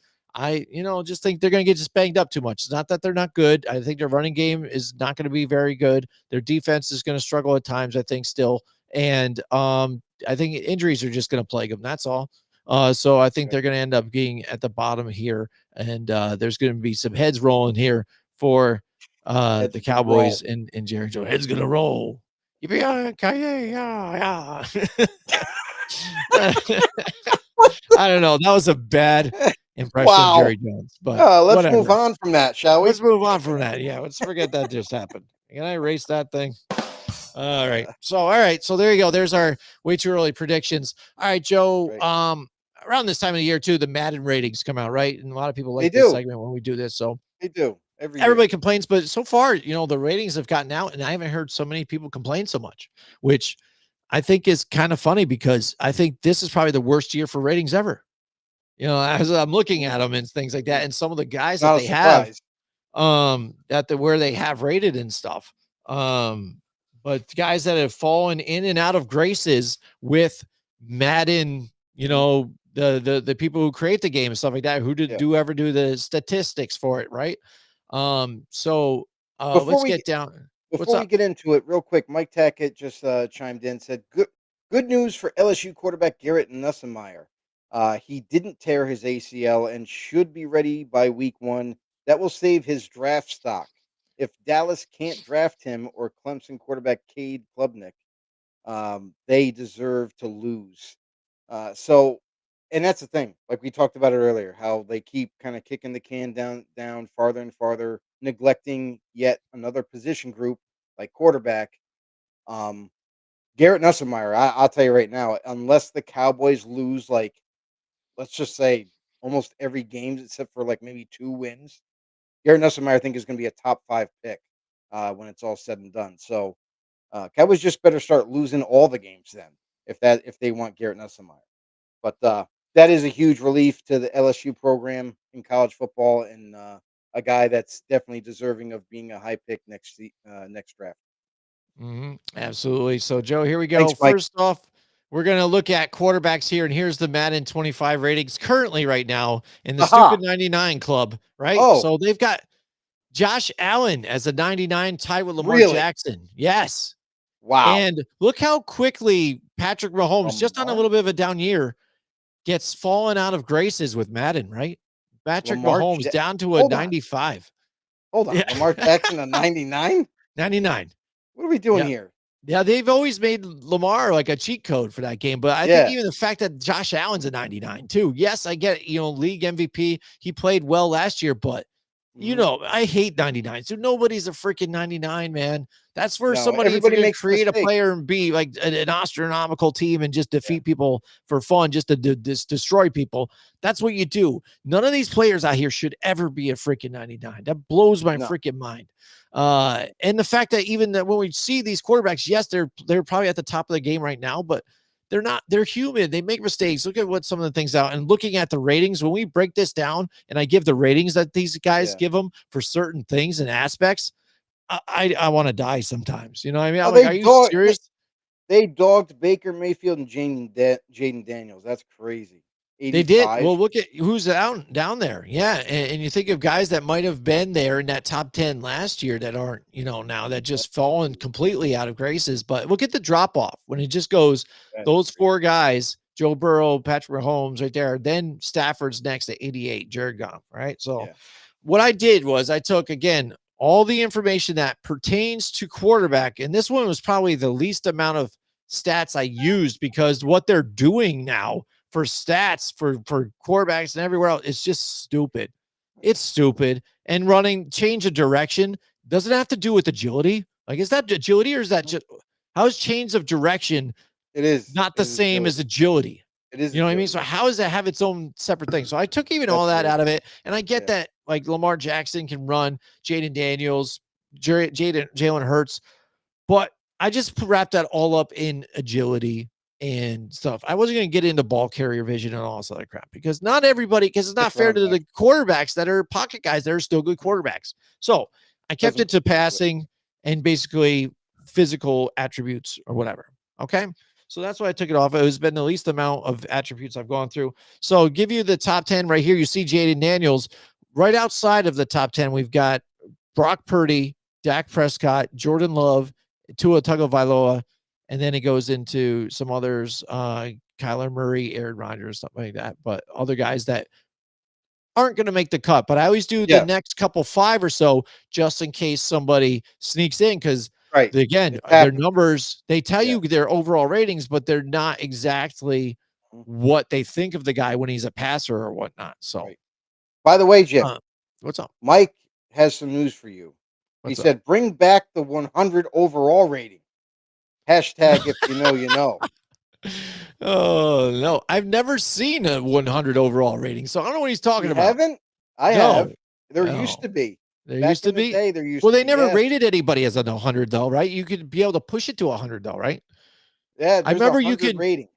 just think they're going to get just banged up too much. It's not that they're not good. I think their running game is not going to be very good. Their defense is going to struggle at times, I think, still. And I think injuries are just going to plague them. That's all. So I think
Okay.
they're going to end up being at the bottom here. And there's going to be some heads rolling here for
Heads
the
are gonna roll.
Cowboys and Jerry Joe. Heads going to roll. Yippee-ki-yay, yeah, yeah. I don't know. That was a bad impression of
Wow.
Jerry Jones, but
Let's move
whatever.
on from that, shall we?
Let's move on from that. Yeah, let's forget that just happened. Can I erase that thing? All right. All right. So there you go. There's our way too early predictions. All right, Joe.
Right.
Around this time of the year too, the Madden ratings come out, right? And a lot of people
They
like this
do.
segment when we do this. So
They do every year.
everybody complains, but so far, the ratings have gotten out, and I haven't heard so many people complain so much, which I think is kind of funny because I think this is probably the worst year for ratings ever. As I'm looking at them and things like that, and some of the guys that
Not a
they have,
surprise.
where they have rated and stuff. But guys that have fallen in and out of graces with Madden, the people who create the game and stuff like that, who
Yeah.
do ever do the statistics for it, right? So
Before
let's
we
get down. What's
Before we
up?
get into it, real quick, Mike Tackett just chimed in, said, good news for LSU quarterback Garrett Nussmeier. He didn't tear his ACL and should be ready by week one. That will save his draft stock. If Dallas can't draft him or Clemson quarterback Cade Klubnik, they deserve to lose. So, and that's the thing. Like we talked about it earlier, how they keep kind of kicking the can down farther and farther, neglecting yet another position group like quarterback. Um, Garrett Nussmeier, I'll tell you right now, unless the Cowboys lose, like let's just say almost every game except for like maybe 2 wins. Garrett Nussmeier, I think, is going to be a top 5 pick when it's all said and done. So Cowboys just better start losing all the games then, if they want Garrett Nussmeier. But that is a huge relief to the LSU program in college football, and a guy that's definitely deserving of being a high pick next draft.
Absolutely. So, Joe, here we go.
Thanks, Mike.
First off, we're going to look at quarterbacks here, and here's the Madden 25 ratings currently right now in the
Aha.
Stupid 99 Club, right?
Oh.
So they've got Josh Allen as a 99, tied with Lamar
Really?
Jackson. Yes.
Wow.
And look how quickly Patrick Mahomes, just on a little bit of a down year, gets fallen out of graces with Madden, right? Patrick Mahomes down to a 95.
Hold on.
Yeah.
Lamar Jackson a 99?
99.
What are we doing here?
Yeah, they've always made Lamar like a cheat code for that game. But I think even the fact that Josh Allen's a 99 too. Yes, I get it, league MVP. He played well last year, but I hate 99. So nobody's a freaking 99, man. That's for somebody who's going to create a player and be like an astronomical team and just defeat people for fun, just to destroy people. That's what you do. None of these players out here should ever be a freaking 99. That blows my freaking mind. And the fact that even that when we see these quarterbacks, yes, they're probably at the top of the game right now, but they're not. They're human. They make mistakes. Look at what some of the things out, and looking at the ratings, when we break this down and I give the ratings that these guys give them for certain things and aspects, I want to die sometimes. You know what I mean? I'm like, are you serious?
They dogged Baker Mayfield and Jaden Daniels. That's crazy. 85.
They did. Well, look at who's down there. Yeah. And you think of guys that might have been there in that top 10 last year that aren't, now that just fallen completely out of graces. But look at the drop off when it just goes, those 4 guys, Joe Burrow, Patrick Mahomes right there. Then Stafford's next at 88, Jared Goff. Right. So what I did was I took, again, all the information that pertains to quarterback. And this one was probably the least amount of stats I used, because what they're doing now for stats for quarterbacks and everywhere else, it's just stupid. It's stupid. And running change of direction doesn't have to do with agility. Like, is that agility or is that just how's change of direction?
It is
not the same as agility.
It is.
You know what I mean? So how does that have its own separate thing? So I took even all that out of it. And I get that like Lamar Jackson can run, Jaden Daniels, Jalen Hurts, but I just wrapped that all up in agility and stuff. I wasn't going to get into ball carrier vision and all this other crap, because not everybody, because it's not fair to the quarterbacks that are pocket guys that are still good quarterbacks. So I kept it to passing and basically physical attributes or whatever. Okay. So that's why I took it off. It has been the least amount of attributes I've gone through. So give you the top 10 right here. You see Jaden Daniels. Right outside of the top 10, we've got Brock Purdy, Dak Prescott, Jordan Love, Tua Tagovailoa, and then it goes into some others, Kyler Murray, Aaron Rodgers, something like that. But other guys that aren't going to make the cut. But I always do the next couple 5 or so just in case somebody sneaks in, because again, their numbers, they tell you their overall ratings, but they're not exactly what they think of the guy when he's a passer or whatnot. So,
by the way, Jim,
what's up?
Mike has some news for you. He said, bring back the 100 overall rating. Hashtag if you know, you know.
Oh, no. I've never seen a 100 overall rating, so I don't know what he's talking about.
Haven't? I have. There used to be.
There used to be? Well, they never rated anybody as a 100, though, right? You could be able to push it to 100, though, right?
Yeah,
I remember you could
rating.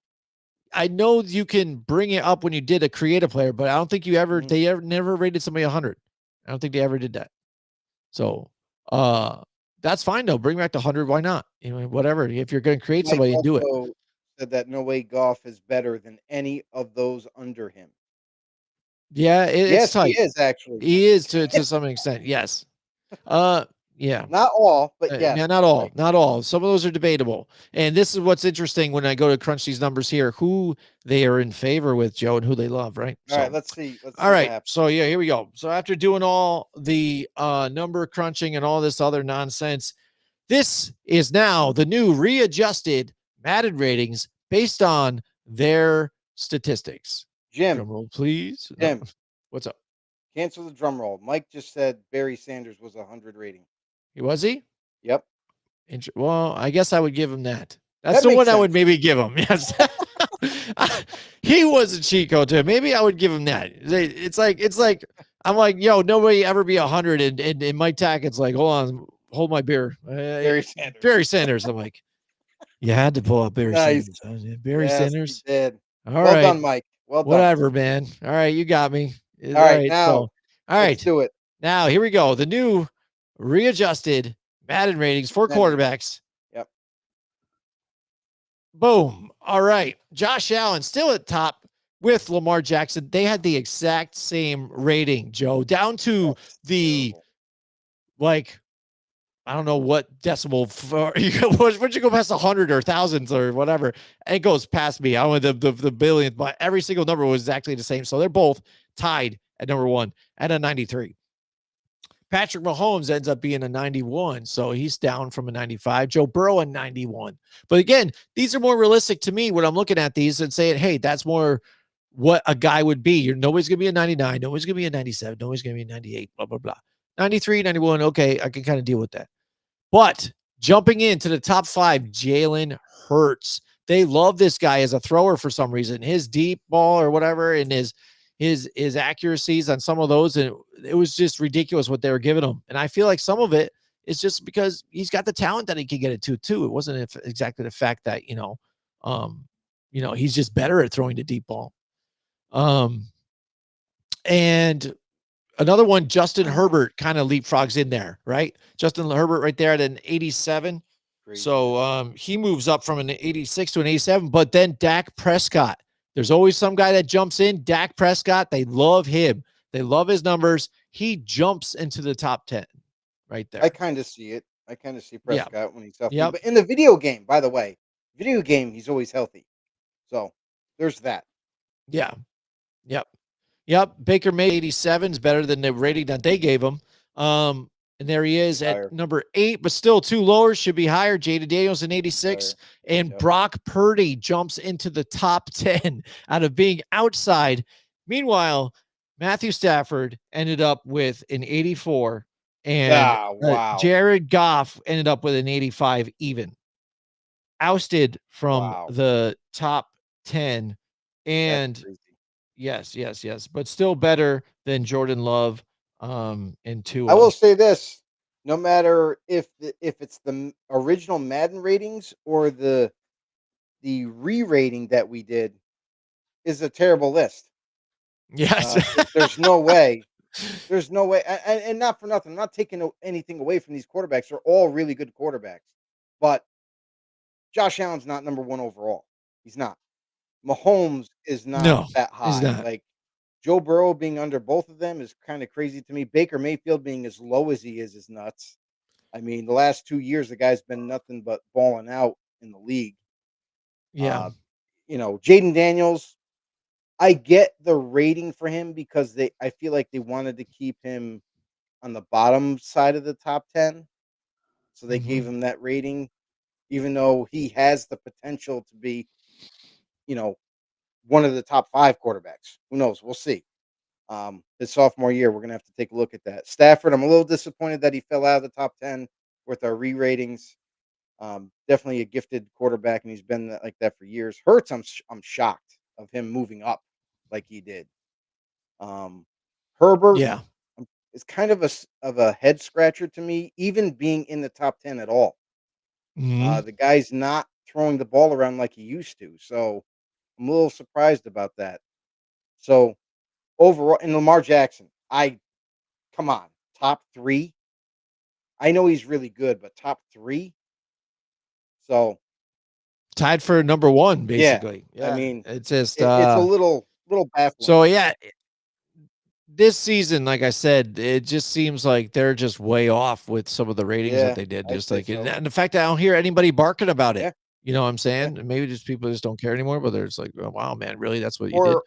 I know you can bring it up when you did a create a player, but I don't think you ever they never rated somebody 100. I don't think they ever did that. So that's fine though. Bring back the 100. Why not? Whatever. If you're going to create somebody, and do it.
Said that no way Goff is better than any of those under him.
Yeah, it's tight.
He is actually.
He is to some extent. Yes. Yeah.
Not all, but yeah.
Yeah, not all. Not all. Some of those are debatable. And this is what's interesting when I go to crunch these numbers here, who they are in favor with, Joe, and who they love, right?
All right, let's see.
All right. So yeah, here we go. So after doing all the number crunching and all this other nonsense, this is now the new readjusted Madden ratings based on their statistics.
Jim,
drum roll, please.
Jim,
what's up?
Cancel the drum roll. Mike just said Barry Sanders was 100 rating.
Was he?
Yep.
Well, I guess I would give him that. That's the one I would maybe give him. Yes. He was a cheat code too. Maybe I would give him that. It's like I'm like, yo, nobody ever be 100, and Mike Tackett's like, hold my beer,
Barry Sanders.
Barry Sanders. I'm like, you had to pull up Barry
Nice.
Sanders. Barry
Yes,
Sanders.
he did.
All
Well
right,
done, Mike. Well done.
whatever, man. All right, you got me.
All right, now
so, all right,
let's do it.
now here we go. The new readjusted Madden ratings for quarterbacks.
Yep.
Boom. All right. Josh Allen still at top with Lamar Jackson. They had the exact same rating, Joe, down to the
Terrible.
like, I don't know what decimal once you go past 100 or thousands or whatever, it goes past me. I don't know the billionth, but every single number was exactly the same. So they're both tied at number 1 at a 93. Patrick Mahomes ends up being a 91, so he's down from a 95. Joe Burrow a 91. But again, these are more realistic to me when I'm looking at these and saying, hey, that's more what a guy would be. Nobody's going to be a 99. Nobody's going to be a 97. Nobody's going to be a 98, blah, blah, blah. 93, 91, okay, I can kind of deal with that. But jumping into the top 5, Jalen Hurts. They love this guy as a thrower for some reason. His deep ball or whatever, and his accuracies on some of those, and it was just ridiculous what they were giving him. And I feel like some of it is just because he's got the talent that he can get it to too. It wasn't exactly the fact that he's just better at throwing the deep ball. And another one, Justin Herbert kind of leapfrogs in there, right? Justin Herbert right there at an 87.
Crazy.
So he moves up from an 86 to an 87. But then Dak Prescott. There's always some guy that jumps in. Dak Prescott, they love him. They love his numbers. He jumps into the top 10 right there.
I kind of see it. I kind of see Prescott when he's healthy.
Yep.
But in the video game, by the way, he's always healthy. So there's that.
Yeah. Yep. Baker Mayfield 87 is better than the rating that they gave him. And there he is at number 8, but still 2 lower, should be higher. Jaden Daniels in 86. And Brock Purdy jumps into the top 10 out of being outside. Meanwhile, Matthew Stafford ended up with an 84. And Jared Goff ended up with an 85 even. Ousted from the top 10. And yes. But still better than Jordan Love. And 2.
I will say this: no matter if it's the original Madden ratings or the re-rating that we did, is a terrible list.
Yes,
there's no way. There's no way, and not for nothing. I'm not taking anything away from these quarterbacks. They're all really good quarterbacks, but Josh Allen's not number 1 overall. He's not. Mahomes is not that high.
He's not.
Like Joe Burrow being under both of them is kind of crazy to me. Baker Mayfield being as low as he is nuts. I mean, the last 2 years, the guy's been nothing but balling out in the league.
Yeah.
Jaden Daniels, I get the rating for him because I feel like they wanted to keep him on the bottom side of the top 10. So they gave him that rating, even though he has the potential to be, one of the top 5 quarterbacks. Who knows? We'll see. His sophomore year, we're going to have to take a look at that. Stafford, I'm a little disappointed that he fell out of the top 10 with our re-ratings. Definitely a gifted quarterback, and he's been like that for years. Hurts, I'm shocked of him moving up like he did. Herbert, is kind of a head scratcher to me, even being in the top 10 at all. The guy's not throwing the ball around like he used to, so I'm a little surprised about that. So overall, and Lamar Jackson, come on, top 3. I know he's really good, but top 3. So
tied for number 1, basically. Yeah.
I mean,
it's just
it's a little baffling.
So this season, like I said, it just seems like they're just way off with some of the ratings that they did. Just like, and the fact that I don't hear anybody barking about it. You know what I'm saying? Yeah. Maybe just people just don't care anymore, but there's like, oh, wow, man, really? That's what you did?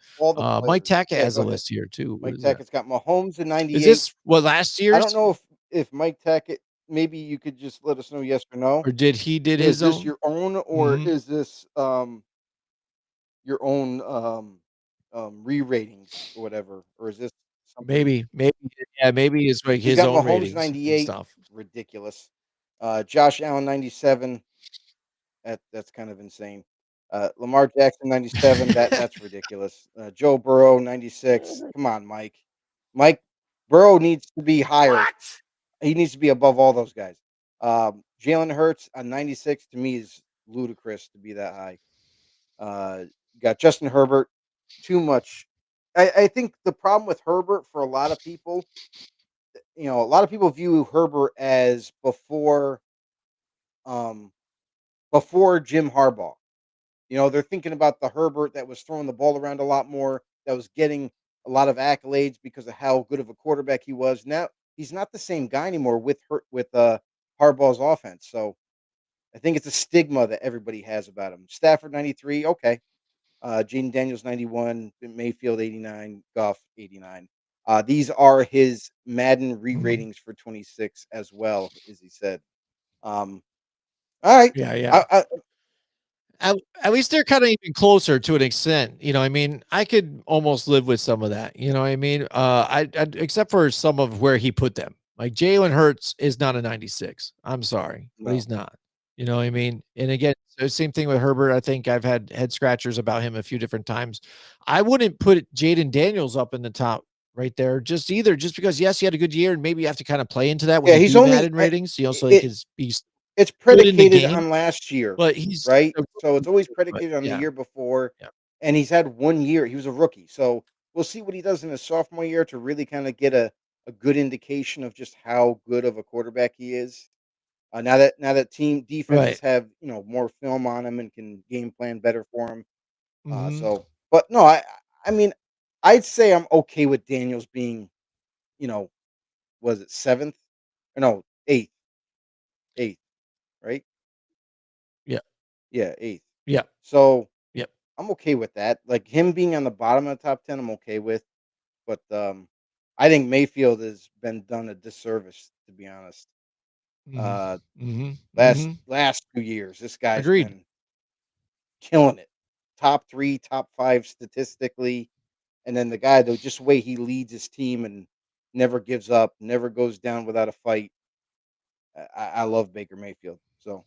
Mike Tackett has a list here too.
Mike Tackett's got Mahomes in 98.
Is this last year?
I don't know if Mike Tackett, maybe you could just let us know yes or no.
Or did he did his own?
Is this your own, or is this your own re-ratings or whatever? Or is this something?
Maybe it's like his own
Mahomes
ratings
98
and stuff.
Ridiculous. Josh Allen 97. That's kind of insane. Lamar Jackson 97. That's ridiculous. Joe Burrow 96. Come on, Mike. Mike Burrow needs to be higher.
What?
He needs to be above all those guys. Jalen Hurts on 96 to me is ludicrous to be that high. You got Justin Herbert, too much. I think the problem with Herbert for a lot of people, a lot of people view Herbert as um, before Jim Harbaugh. They're thinking about the Herbert that was throwing the ball around a lot more, that was getting a lot of accolades because of how good of a quarterback he was. Now he's not the same guy anymore with Harbaugh's offense. So I think it's a stigma that everybody has about him. Stafford 93, okay. Jaden Daniels 91, Mayfield 89, Goff 89. These are his Madden
Mhm.
re-ratings for 26 as well, as he said. All right.
Yeah, yeah.
I
At least they're kind of even closer to an extent. I mean, I could almost live with some of that. You know what I mean? I except for some of where he put them. Like Jalen Hurts is not a 96. I'm sorry, but
no.
he's not. You know what I mean? And again, so same thing with Herbert. I think I've had head scratchers about him a few different times. I wouldn't put Jaden Daniels up in the top right there, just either, just because yes, he had a good year, and maybe you have to kind of play into that when
Yeah,
you
he's
do
only
Madden ratings, so he
it
can be
it's
good in the
predicated
game,
on last year,
but he's
right?
a
So it's always
rookie, but
predicated on the
yeah,
year before,
yeah.
and he's had 1 year. He was a rookie. So we'll see what he does in his sophomore year to really kind of get a good indication of just how good of a quarterback he is. Now that team defenses
Right.
have, more film on him and can game plan better for him.
Mhm.
But no, I mean, I'd say I'm okay with Daniels being, you know, was it 7th? Or no, 8th, 8th, right?
Yeah.
Yeah, 8th.
Yeah.
So
Yep.
I'm okay with that. Like him being on the bottom of the top 10, I'm okay with. But I think Mayfield has been done a disservice, to be honest.
Mhm.
Uh,
Mhm.
last
Mhm.
last 2 years, this guy's
Agreed.
been killing it. Top 3, top 5 statistically, and then the guy, though, just the way he leads his team and never gives up, never goes down without a fight. I love Baker Mayfield. So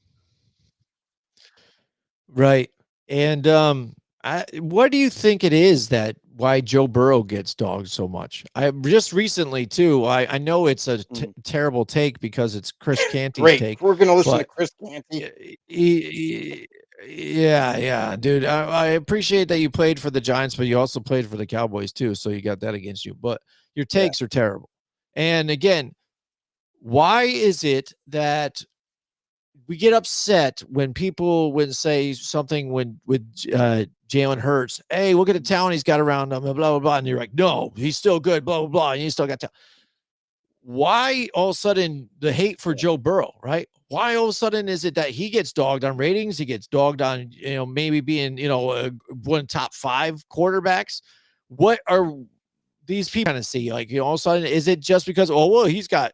Right. And, what do you think it is that why Joe Burrow gets dogged so much? I just recently too, I know it's a
mm.
terrible take because it's Chris Canty's
Great.
take,
We're gonna listen to
but
Chris Canty.
yeah, yeah, dude. I appreciate that you played for the Giants, but you also played for the Cowboys too, so you got that against you. But your
Yeah.
takes are terrible. And again, why is it that we get upset when people would say something when with Jalen Hurts? Hey, look at the talent he's got around him, blah blah blah. And you're like, no, he's still good, blah blah blah. And you still got talent. Why all of a sudden the hate for Joe Burrow, right? Why all of a sudden is it that he gets dogged on ratings? He gets dogged on, maybe being, one of the top 5 quarterbacks. What are these people kind of see? Like, all of a sudden, is it just because, oh, well, he's got,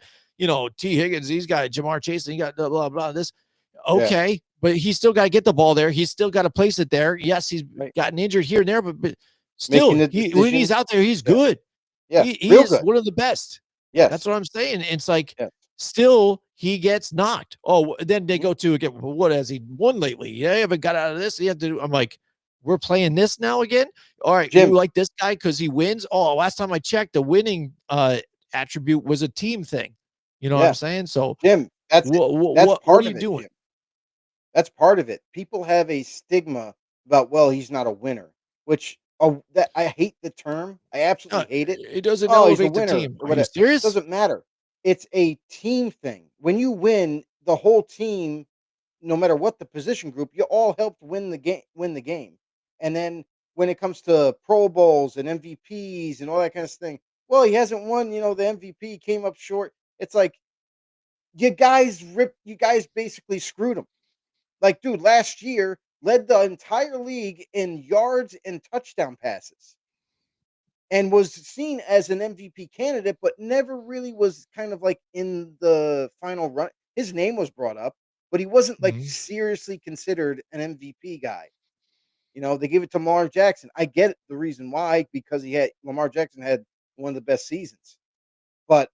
T. Higgins, he's got Jamar Chase, and he got blah, blah, blah, this.
Yeah.
Okay. But he's still got to get the ball there. He's still got to place it there. Yes, he's
Right.
gotten injured here and there, but
Making
still,
the
when he's
decisions.
out there, he's
Yeah.
good.
Yeah.
He
Real
is
good.
one of the best. That's
Yes.
what I'm saying. It's like
Yes.
still he gets knocked. Oh, then they
Mhm.
go to again. Well, what has he won lately? Yeah, haven't got out of this. He had to do. I'm like, we're playing this now again. All right, you
Jim.
like this guy because he wins. Oh, last time I checked, the winning attribute was a team thing. You know what I'm
Yeah.
saying? So
Jim. That's it. That's
what are
part
you
of it,
doing?
Jim. That's part of it. People have a stigma about, well, he's not a winner, which that I hate the term. I absolutely hate it.
It doesn't
Oh, he's a
elevate the
winner
team.
or
Are you
whatever.
serious?
Doesn't matter. It's a team thing. When you win, the whole team, no matter what the position group, you all helped win the game. And then when it comes to Pro Bowls and MVPs and all that kind of thing, well, he hasn't won, the MVP came up short. It's like you guys basically screwed him. Like, dude, last year led the entire league in yards and touchdown passes and was seen as an MVP candidate, but never really was kind of like in the final run. His name was brought up, but he wasn't like
Mhm.
seriously considered an MVP guy. They gave it to Lamar Jackson. I get the reason why, because Lamar Jackson had one of the best seasons. But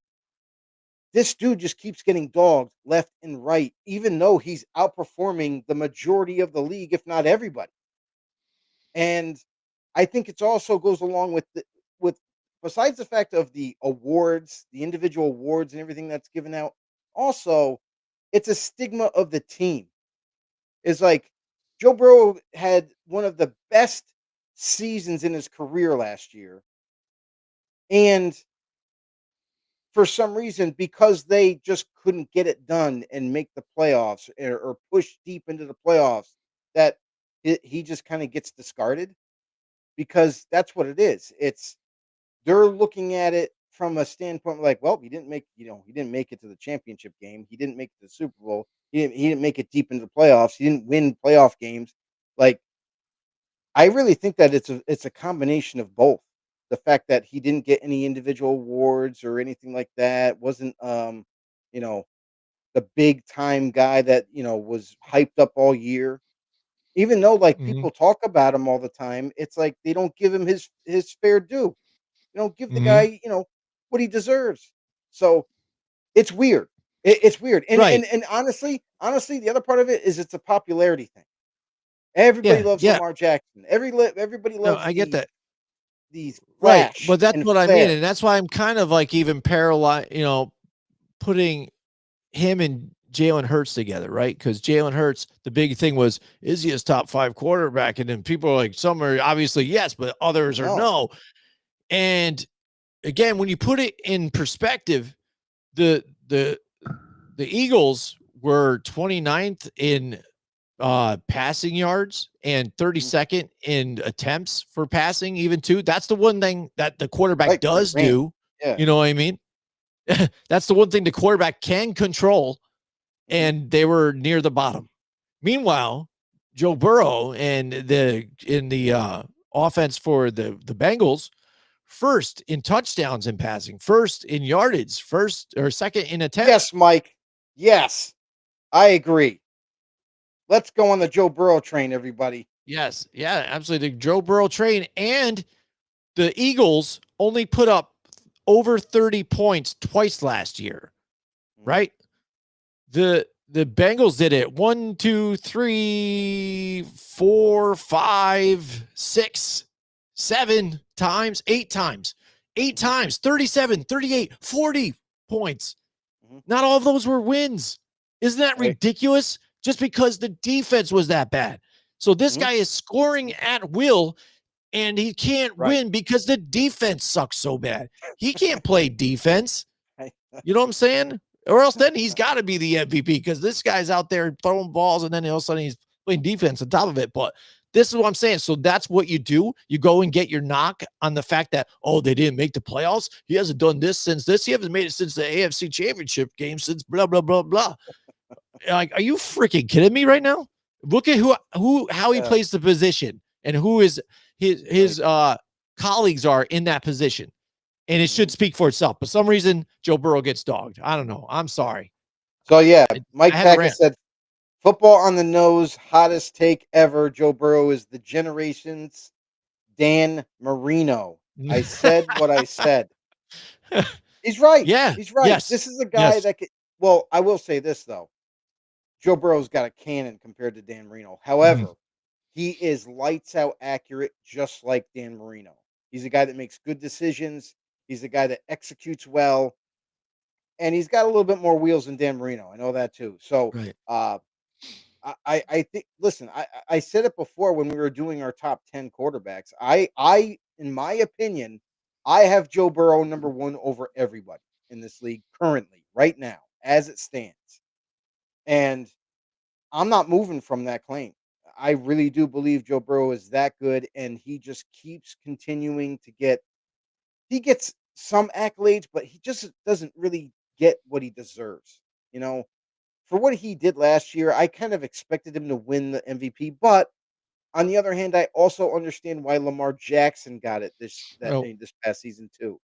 this dude just keeps getting dogged left and right, even though he's outperforming the majority of the league, if not everybody. And I think it's also goes along with with besides the fact of the awards, the individual awards and everything that's given out, also it's a stigma of the team. It's like Joe Burrow had one of the best seasons in his career last year. And for some reason, because they just couldn't get it done and make the playoffs or push deep into the playoffs, that he just kind of gets discarded because that's what it is. It's they're looking at it from a standpoint like, well, he didn't make it to the championship game. He didn't make it to the Super Bowl. He didn't make it deep into the playoffs. He didn't win playoff games. Like I really think that it's a combination of both. The fact that he didn't get any individual awards or anything like that, wasn't you know, the big time guy that, was hyped up all year. Even though like
Hmm.
people talk about him all the time, it's like they don't give him his fair due. They don't give the
Hmm.
guy, what he deserves. So it's weird. It's weird. And
Right.
and and honestly, the other part of it is it's a popularity thing. Everybody
Yeah.
loves
Yeah.
Lamar Jackson. Everybody
No,
loves
I get that.
these
Right.
flash
But that's
and
what I mean.
flair.
And that's why I'm kind of like even paralyzed, putting him and Jalen Hurts together, right? Because Jalen Hurts, the big thing was, is he his top 5 quarterback? And then people are like, some are obviously yes, but others are
No.
no. And again, when you put it in perspective, the the the Eagles were 29th in passing yards and
Mhm.
32nd in attempts for passing, even too. That's the one thing that the quarterback
Right, 'cause they
does
ran.
do.
Yeah.
You know what I mean? That's the one thing the quarterback can control,
Mhm.
and they were near the bottom. Meanwhile, Joe Burrow and the offense for the Bengals, first in touchdowns in passing, first in yardage, first or second in attempts.
Yes, Mike. Yes, I agree. Let's go on the Joe Burrow train, everybody.
Yes, yeah, absolutely. The Joe Burrow train, and the Eagles only put up over 30 points twice last year,
Mhm.
right? The Bengals did it 1, 2, 3, 4, 5, 6, 7 times, 8 times, 8
Mhm.
times, 37, 38, 40 points.
Mhm.
Not all of those were wins. Isn't that
Right.
ridiculous? Just because the defense was that bad. So this
Mhm.
guy is scoring at will, and he can't
Right.
win because the defense sucks so bad. He can't play defense.
Right.
You know what I'm saying? Or else then he's got to be the MVP because this guy's out there throwing balls and then all of a sudden he's playing defense on top of it. But this is what I'm saying. So that's what you do. You go and get your knock on the fact that, oh, they didn't make the playoffs. He hasn't done this since this. He hasn't made it since the AFC championship game since blah, blah, blah, blah. Like, are you freaking kidding me right now? Look at how he
Yeah.
plays the position and who is his
Right.
colleagues are in that position. And it should
Mhm.
speak for itself. But some reason Joe Burrow gets dogged. I don't know. I'm sorry.
So yeah,
I
Mike
had to
Packus
rant.
said, "Football on the nose, hottest take ever. Joe Burrow is the generation's Dan Marino." I said what I said. He's right.
Yeah.
He's right.
Yes.
This is a guy
Yes.
that could. Well, I will say this though: Joe Burrow's got a cannon compared to Dan Marino.
Mhm.
However, he is lights out accurate, just like Dan Marino. He's a guy that makes good decisions. He's a guy that executes well, and he's got a little bit more wheels than Dan Marino. I know that too. So,
Right.
I think. Listen, I said it before when we were doing our top 10 quarterbacks. I, in my opinion, I have Joe Burrow number one over everybody in this league currently, right now, as it stands, and I'm not moving from that claim. I really do believe Joe Burrow is that good, and he just keeps continuing to get. He gets some accolades, but he just doesn't really get what he deserves. You know, for what he did last year, I kind of expected him to win the MVP. But on the other hand, I also understand why Lamar Jackson got it
No,
this past season too.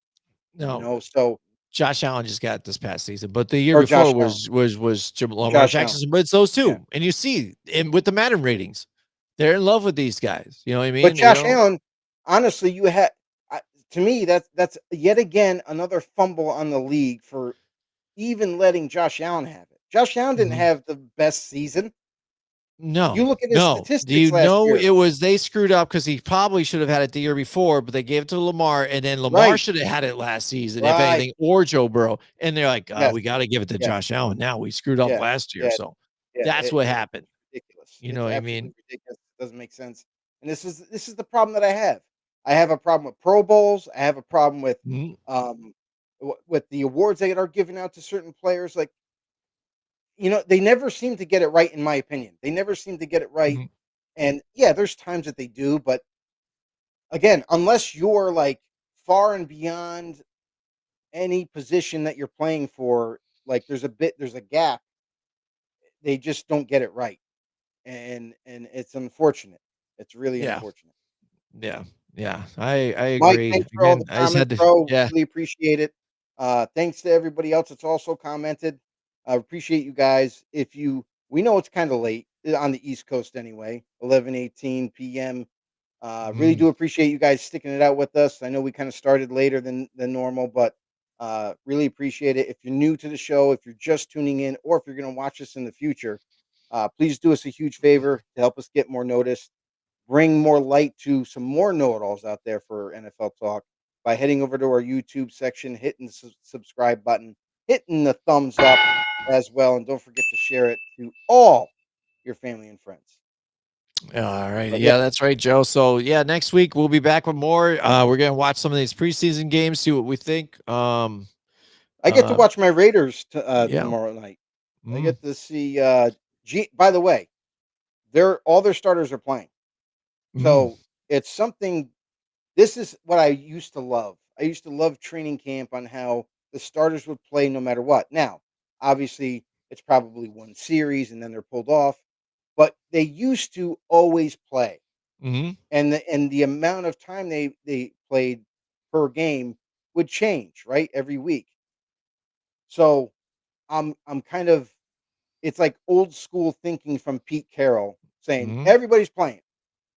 no.
So
Josh Allen just got it this past season, but the year
or
before
Josh Allen,
was Lamar
Josh Allen,
Jackson. But it's those
yeah.
two, and you see, and with the Madden ratings, they're in love with these guys. You know what I
But
mean?
Josh Allen, honestly, you had to me that's yet again another fumble on the league for even letting Josh Allen have it. Josh Allen didn't
Mhm.
have the best season.
No,
You look at his
no. Do
statistics
you
last
know
year.
it was they screwed up because he probably should have had it the year before, but they gave it to Lamar, and then Lamar
Right.
should have had it last season, if
Right.
anything, or Joe Burrow. And they're like,
Yes.
we got to give it to
Yeah.
Josh Allen now. We screwed up
Yeah.
last year.
Yeah.
So
Yeah.
that's what happened.
It's ridiculous.
You
It's
know what I
absolutely
mean?
ridiculous. It doesn't make sense. And this is the problem that I have. I have a problem with Pro Bowls. I have a problem with
Mhm,
with the awards that are given out to certain players. Like, they never seem to get it right, in my opinion. They never seem to get it right.
mhm,
And yeah, there's times that they do, but again, unless you're like far and beyond any position that you're playing for, like there's a gap. They just don't get it right, and it's unfortunate. It's really
yeah,
unfortunate.
yeah, yeah. I
Mike,
agree.
thanks for all
Again,
the
I just
comments,
had to,
bro.
yeah.
Really appreciate it. Thanks to everybody else that's also commented. I appreciate you guys. We know it's kind of late on the East Coast anyway, 11:18 p.m. Really
Mhm.
do appreciate you guys sticking it out with us. I know we kind of started later than normal, but really appreciate it. If you're new to the show, if you're just tuning in, or if you're going to watch us in the future, please do us a huge favor to help us get more noticed, bring more light to some more know-it-alls out there for NFL talk by heading over to our YouTube section, hitting the subscribe button, hitting the thumbs up as well, and don't forget to share it to all your family and friends.
All right.
But yeah,
Yeah, that's right, Joe. So yeah, next week we'll be back with more. We're gonna watch some of these preseason games, see what we think.
I get to
Uh,
watch my Raiders
yeah.
tomorrow night. I
Mm,
get to see. By the way, all their starters are playing,
mm,
so it's something. This is what I used to love. I used to love training camp on how the starters would play no matter what. Now, obviously, it's probably one series and then they're pulled off, but they used to always play,
mhm.
and the amount of time they played per game would change, right, every week. So I'm kind of it's like old school thinking from Pete Carroll saying
Mhm,
everybody's playing.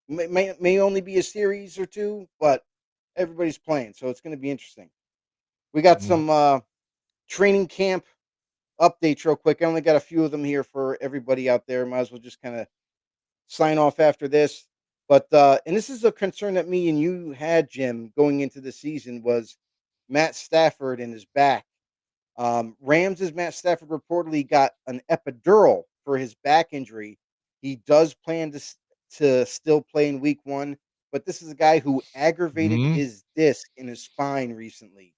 May only be a series or two, but everybody's playing, so it's going to be interesting. We got
mhm.
some training camp updates real quick. I only got a few of them here for everybody out there. Might as well just kind of sign off after this. But and this is a concern that me and you had, Jim, going into the season was Matt Stafford and his back. Rams' Matt Stafford reportedly got an epidural for his back injury. He does plan to still play in week 1, but this is a guy who aggravated
Mhm,
his disc in his spine recently,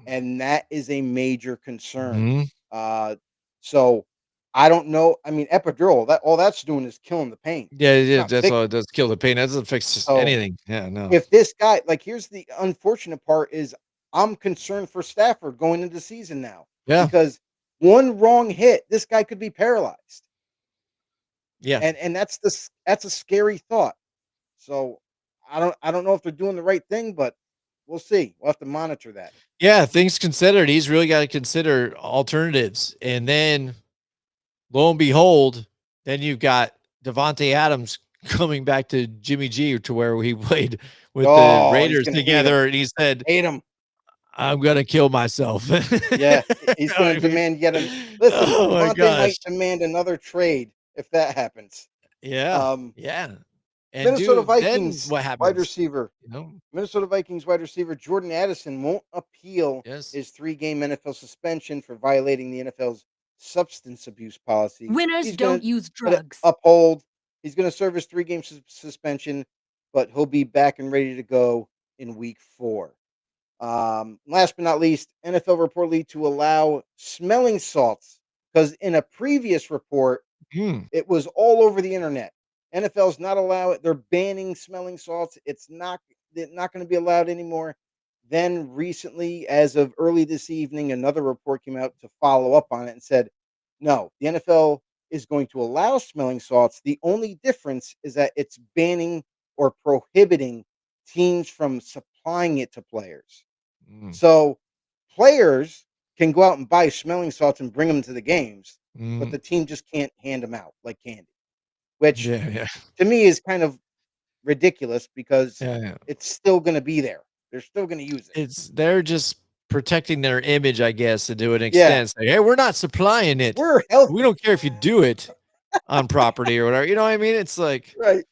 and that is a major concern.
mhm.
Uh, so I don't know. I mean, epidural, that all that's doing is killing the pain.
Yeah,
It's
yeah,
not
that's all
fixing
it does, kill the pain. That doesn't fix
it. So
anything. Yeah, no.
if this guy like here's the unfortunate part is I'm concerned for Stafford going into the season now
Yeah,
because one wrong hit, this guy could be paralyzed.
yeah.
And that's a scary thought. So I don't know if they're doing the right thing, but we'll see. We'll have to monitor that.
Yeah, things considered, he's really gotta consider alternatives, and then, lo and behold, then you've got Devontae Adams coming back to Jimmy G to where he played with the
Oh, he's
Raiders
gonna hate him.
together, and he said,
Hate him.
"I'm gonna kill myself."
Yeah,
You
he's
know what
gonna
I mean?
demand yet listen,
Oh my
Devontae
gosh.
might demand another trade if that happens.
Yeah,
Um,
yeah, and
Minnesota
dude, then
Vikings
what
wide
happens?
receiver
You know?
Minnesota Vikings wide receiver Jordan Addison won't appeal
Yes.
his 3-game NFL suspension for violating the NFL's substance abuse policy.
Winners
He's going
don't use
to
drugs.
uphold. He's going to serve his 3-game suspension, but he'll be back and ready to go in week 4. Last but not least, NFL reportedly to allow smelling salts because in a previous report,
Mm,
it was all over the internet. NFL's not allow it. They're banning smelling salts. They're not going to be allowed anymore. Then recently, as of early this evening, another report came out to follow up on it and said, no, the NFL is going to allow smelling salts. The only difference is that it's banning or prohibiting teams from supplying it to players.
mm,
So players can go out and buy smelling salts and bring them to the games, but
mm.
the team just can't hand them out like candy, which
Yeah, yeah,
to me is kind of ridiculous because
yeah, yeah.
it's still going to be there. They're still going to use it.
They're just protecting their image, I guess, to do an
Yeah,
extent. Say, "Hey, we're not supplying it.
we're
We
healthy.
don't care if you do it." on property or whatever. You know what I mean? It's like
Right.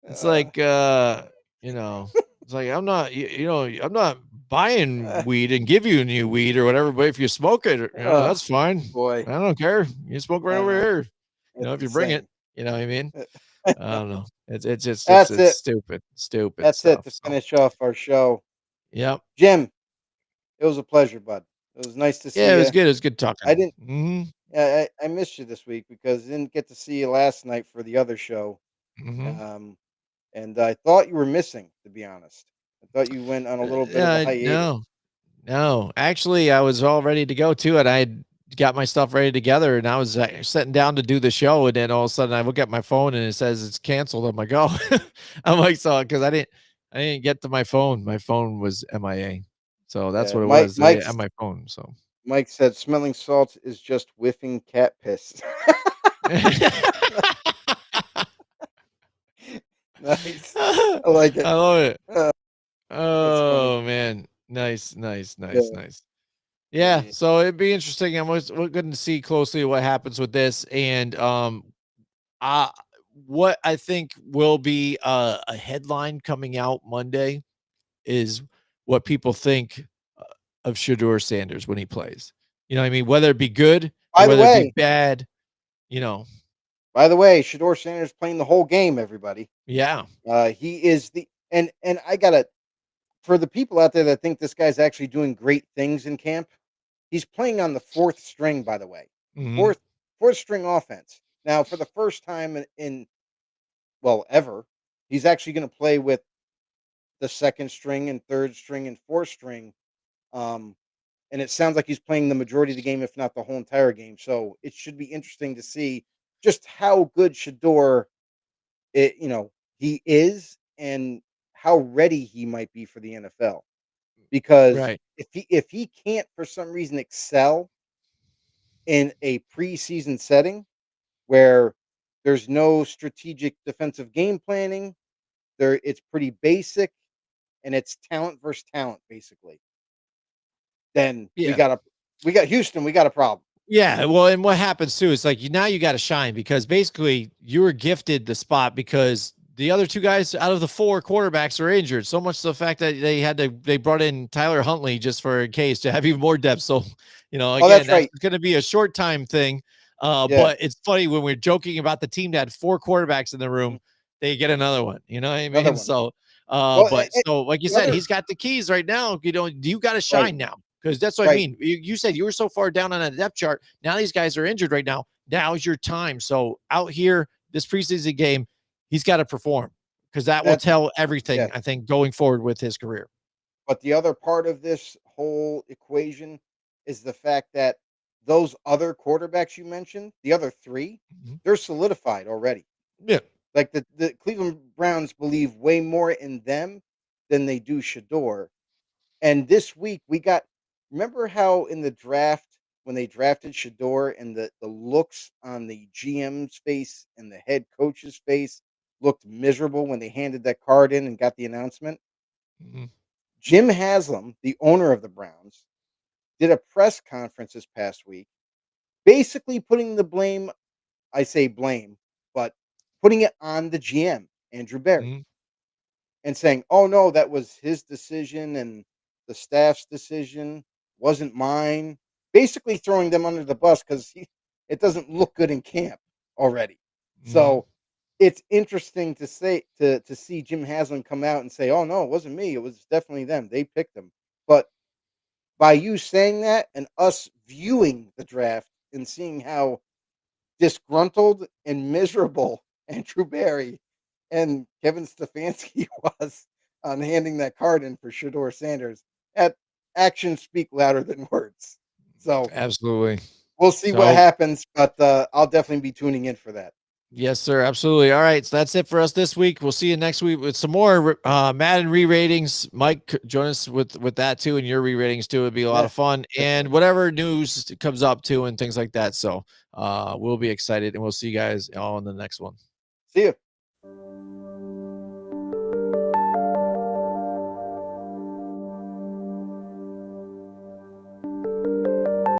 it's
Uh,
like you know, it's like I'm not I'm not buying weed and give you new weed or whatever, but if you smoke it,
oh
that's fine.
boy,
I don't care. You smoke
I
right
don't
over
know.
here.
It's
If you bring it,
insane.
you know what I mean? I don't know. It's just
That's
it's
it.
stupid
That's it
stuff.
to
So
finish off our show.
yep.
Jim, it was a pleasure, bud. It was nice to
Yeah,
see
it was
you.
good. It was good
I
talking.
didn't. I missed you this week because I didn't get to see you last night for the other show.
Hmm.
Um, and I thought you were missing, to be honest. I thought you went on a little bit of a hiatus.
No, no. Actually, I was all ready to go too, and I had got my stuff ready together, and I was sitting down to do the show, and then all of a sudden I look at my phone and it says it's canceled. I'm like, oh, I'm like, so because I didn't get to my phone. My phone was MIA, so that's
Yeah,
what it
Mike.
was. I didn't
Mike's
have my phone, so.
Mike said smelling salts is just whiffing cat piss. Nice.
I
I like it.
love it.
Uh, that's funny.
Oh man, nice, nice, nice,
Yeah.
nice. Yeah,
Yeah.
so it'd be interesting. We're going to see closely what happens with this, and uh, what I think will be a headline coming out Monday is what people think of Shador Sanders when he plays. You know what I mean? Whether it be good or
By the
whether it be
way,
bad, you know.
Shador Sanders playing the whole game. Everybody.
Yeah.
He is the and I gotta for the people out there that think this guy's actually doing great things in camp. He's playing on the fourth string, by the way.
Hmm.
Fourth fourth string offense. Now, for the first time in well, ever, he's actually going to play with the second string and third string and fourth string. Um, and it sounds like he's playing the majority of the game, if not the whole entire game. So it should be interesting to see just how good Shador, he is, and how ready he might be for the NFL. Because
Right.
if he can't for some reason excel in a preseason setting where there's no strategic defensive game planning, it's pretty basic and it's talent versus talent basically. Then
Yeah.
we got Houston, we got a problem.
Yeah, well, and what happens too is like now you got to shine because basically you were gifted the spot because the other two guys out of the four quarterbacks are injured. So much to the fact that they brought in Tyler Huntley just for a case to have even more depth. So,
Oh,
again,
that's
that's
right.
going to be a short time thing.
Yeah.
But it's funny when we're joking about the team that had four quarterbacks in the room,
Mm,
they get another one. You know what I
another
mean?
one.
So,
Well,
but so like you
the
said,
other
he's got the keys right now. You got to
right,
shine now. Because that's what I
right.
mean. You said you were so far down on a depth chart. Now these guys are injured right now. Now's your time. So out here, this preseason game, he's got to perform because that will
That's
tell everything,
yes.
I think, going forward with his career.
But the other part of this whole equation is the fact that those other quarterbacks you mentioned, the other three,
Mhm.
they're solidified already.
Yeah.
Like the Cleveland Browns believe way more in them than they do Shador. And this week we got remember how in the draft when they drafted Shador and the looks on the GM's face and the head coach's face looked miserable when they handed that card in and got the announcement?
Mhm.
Jim Haslam, the owner of the Browns, did a press conference this past week, basically putting the blame, I say blame, but putting it on the GM, Andrew Berry,
Mhm.
and saying, "Oh no, that was his decision and the staff's decision, wasn't mine." Basically throwing them under the bus because it doesn't look good in camp already.
Mhm.
So it's interesting to say to see Jim Haslam come out and say, "Oh no, it wasn't me. It was definitely them. They picked them." But by you saying that and us viewing the draft and seeing how disgruntled and miserable Andrew Berry and Kevin Stefanski was on handing that card in for Shador Sanders, that actions speak louder than words. So
Absolutely.
we'll see what
So,
happens, but I'll definitely be tuning in for that.
yes, sir. Absolutely. All right. So that's it for us this week. We'll see you next week with some more Madden re-ratings. Mike, join us with that too, and your re-ratings too. It'd be a lot
Yeah,
of fun, and
definitely.
whatever news comes up too, and things like that. So we'll be excited, and we'll see you guys all in the next one.
See you.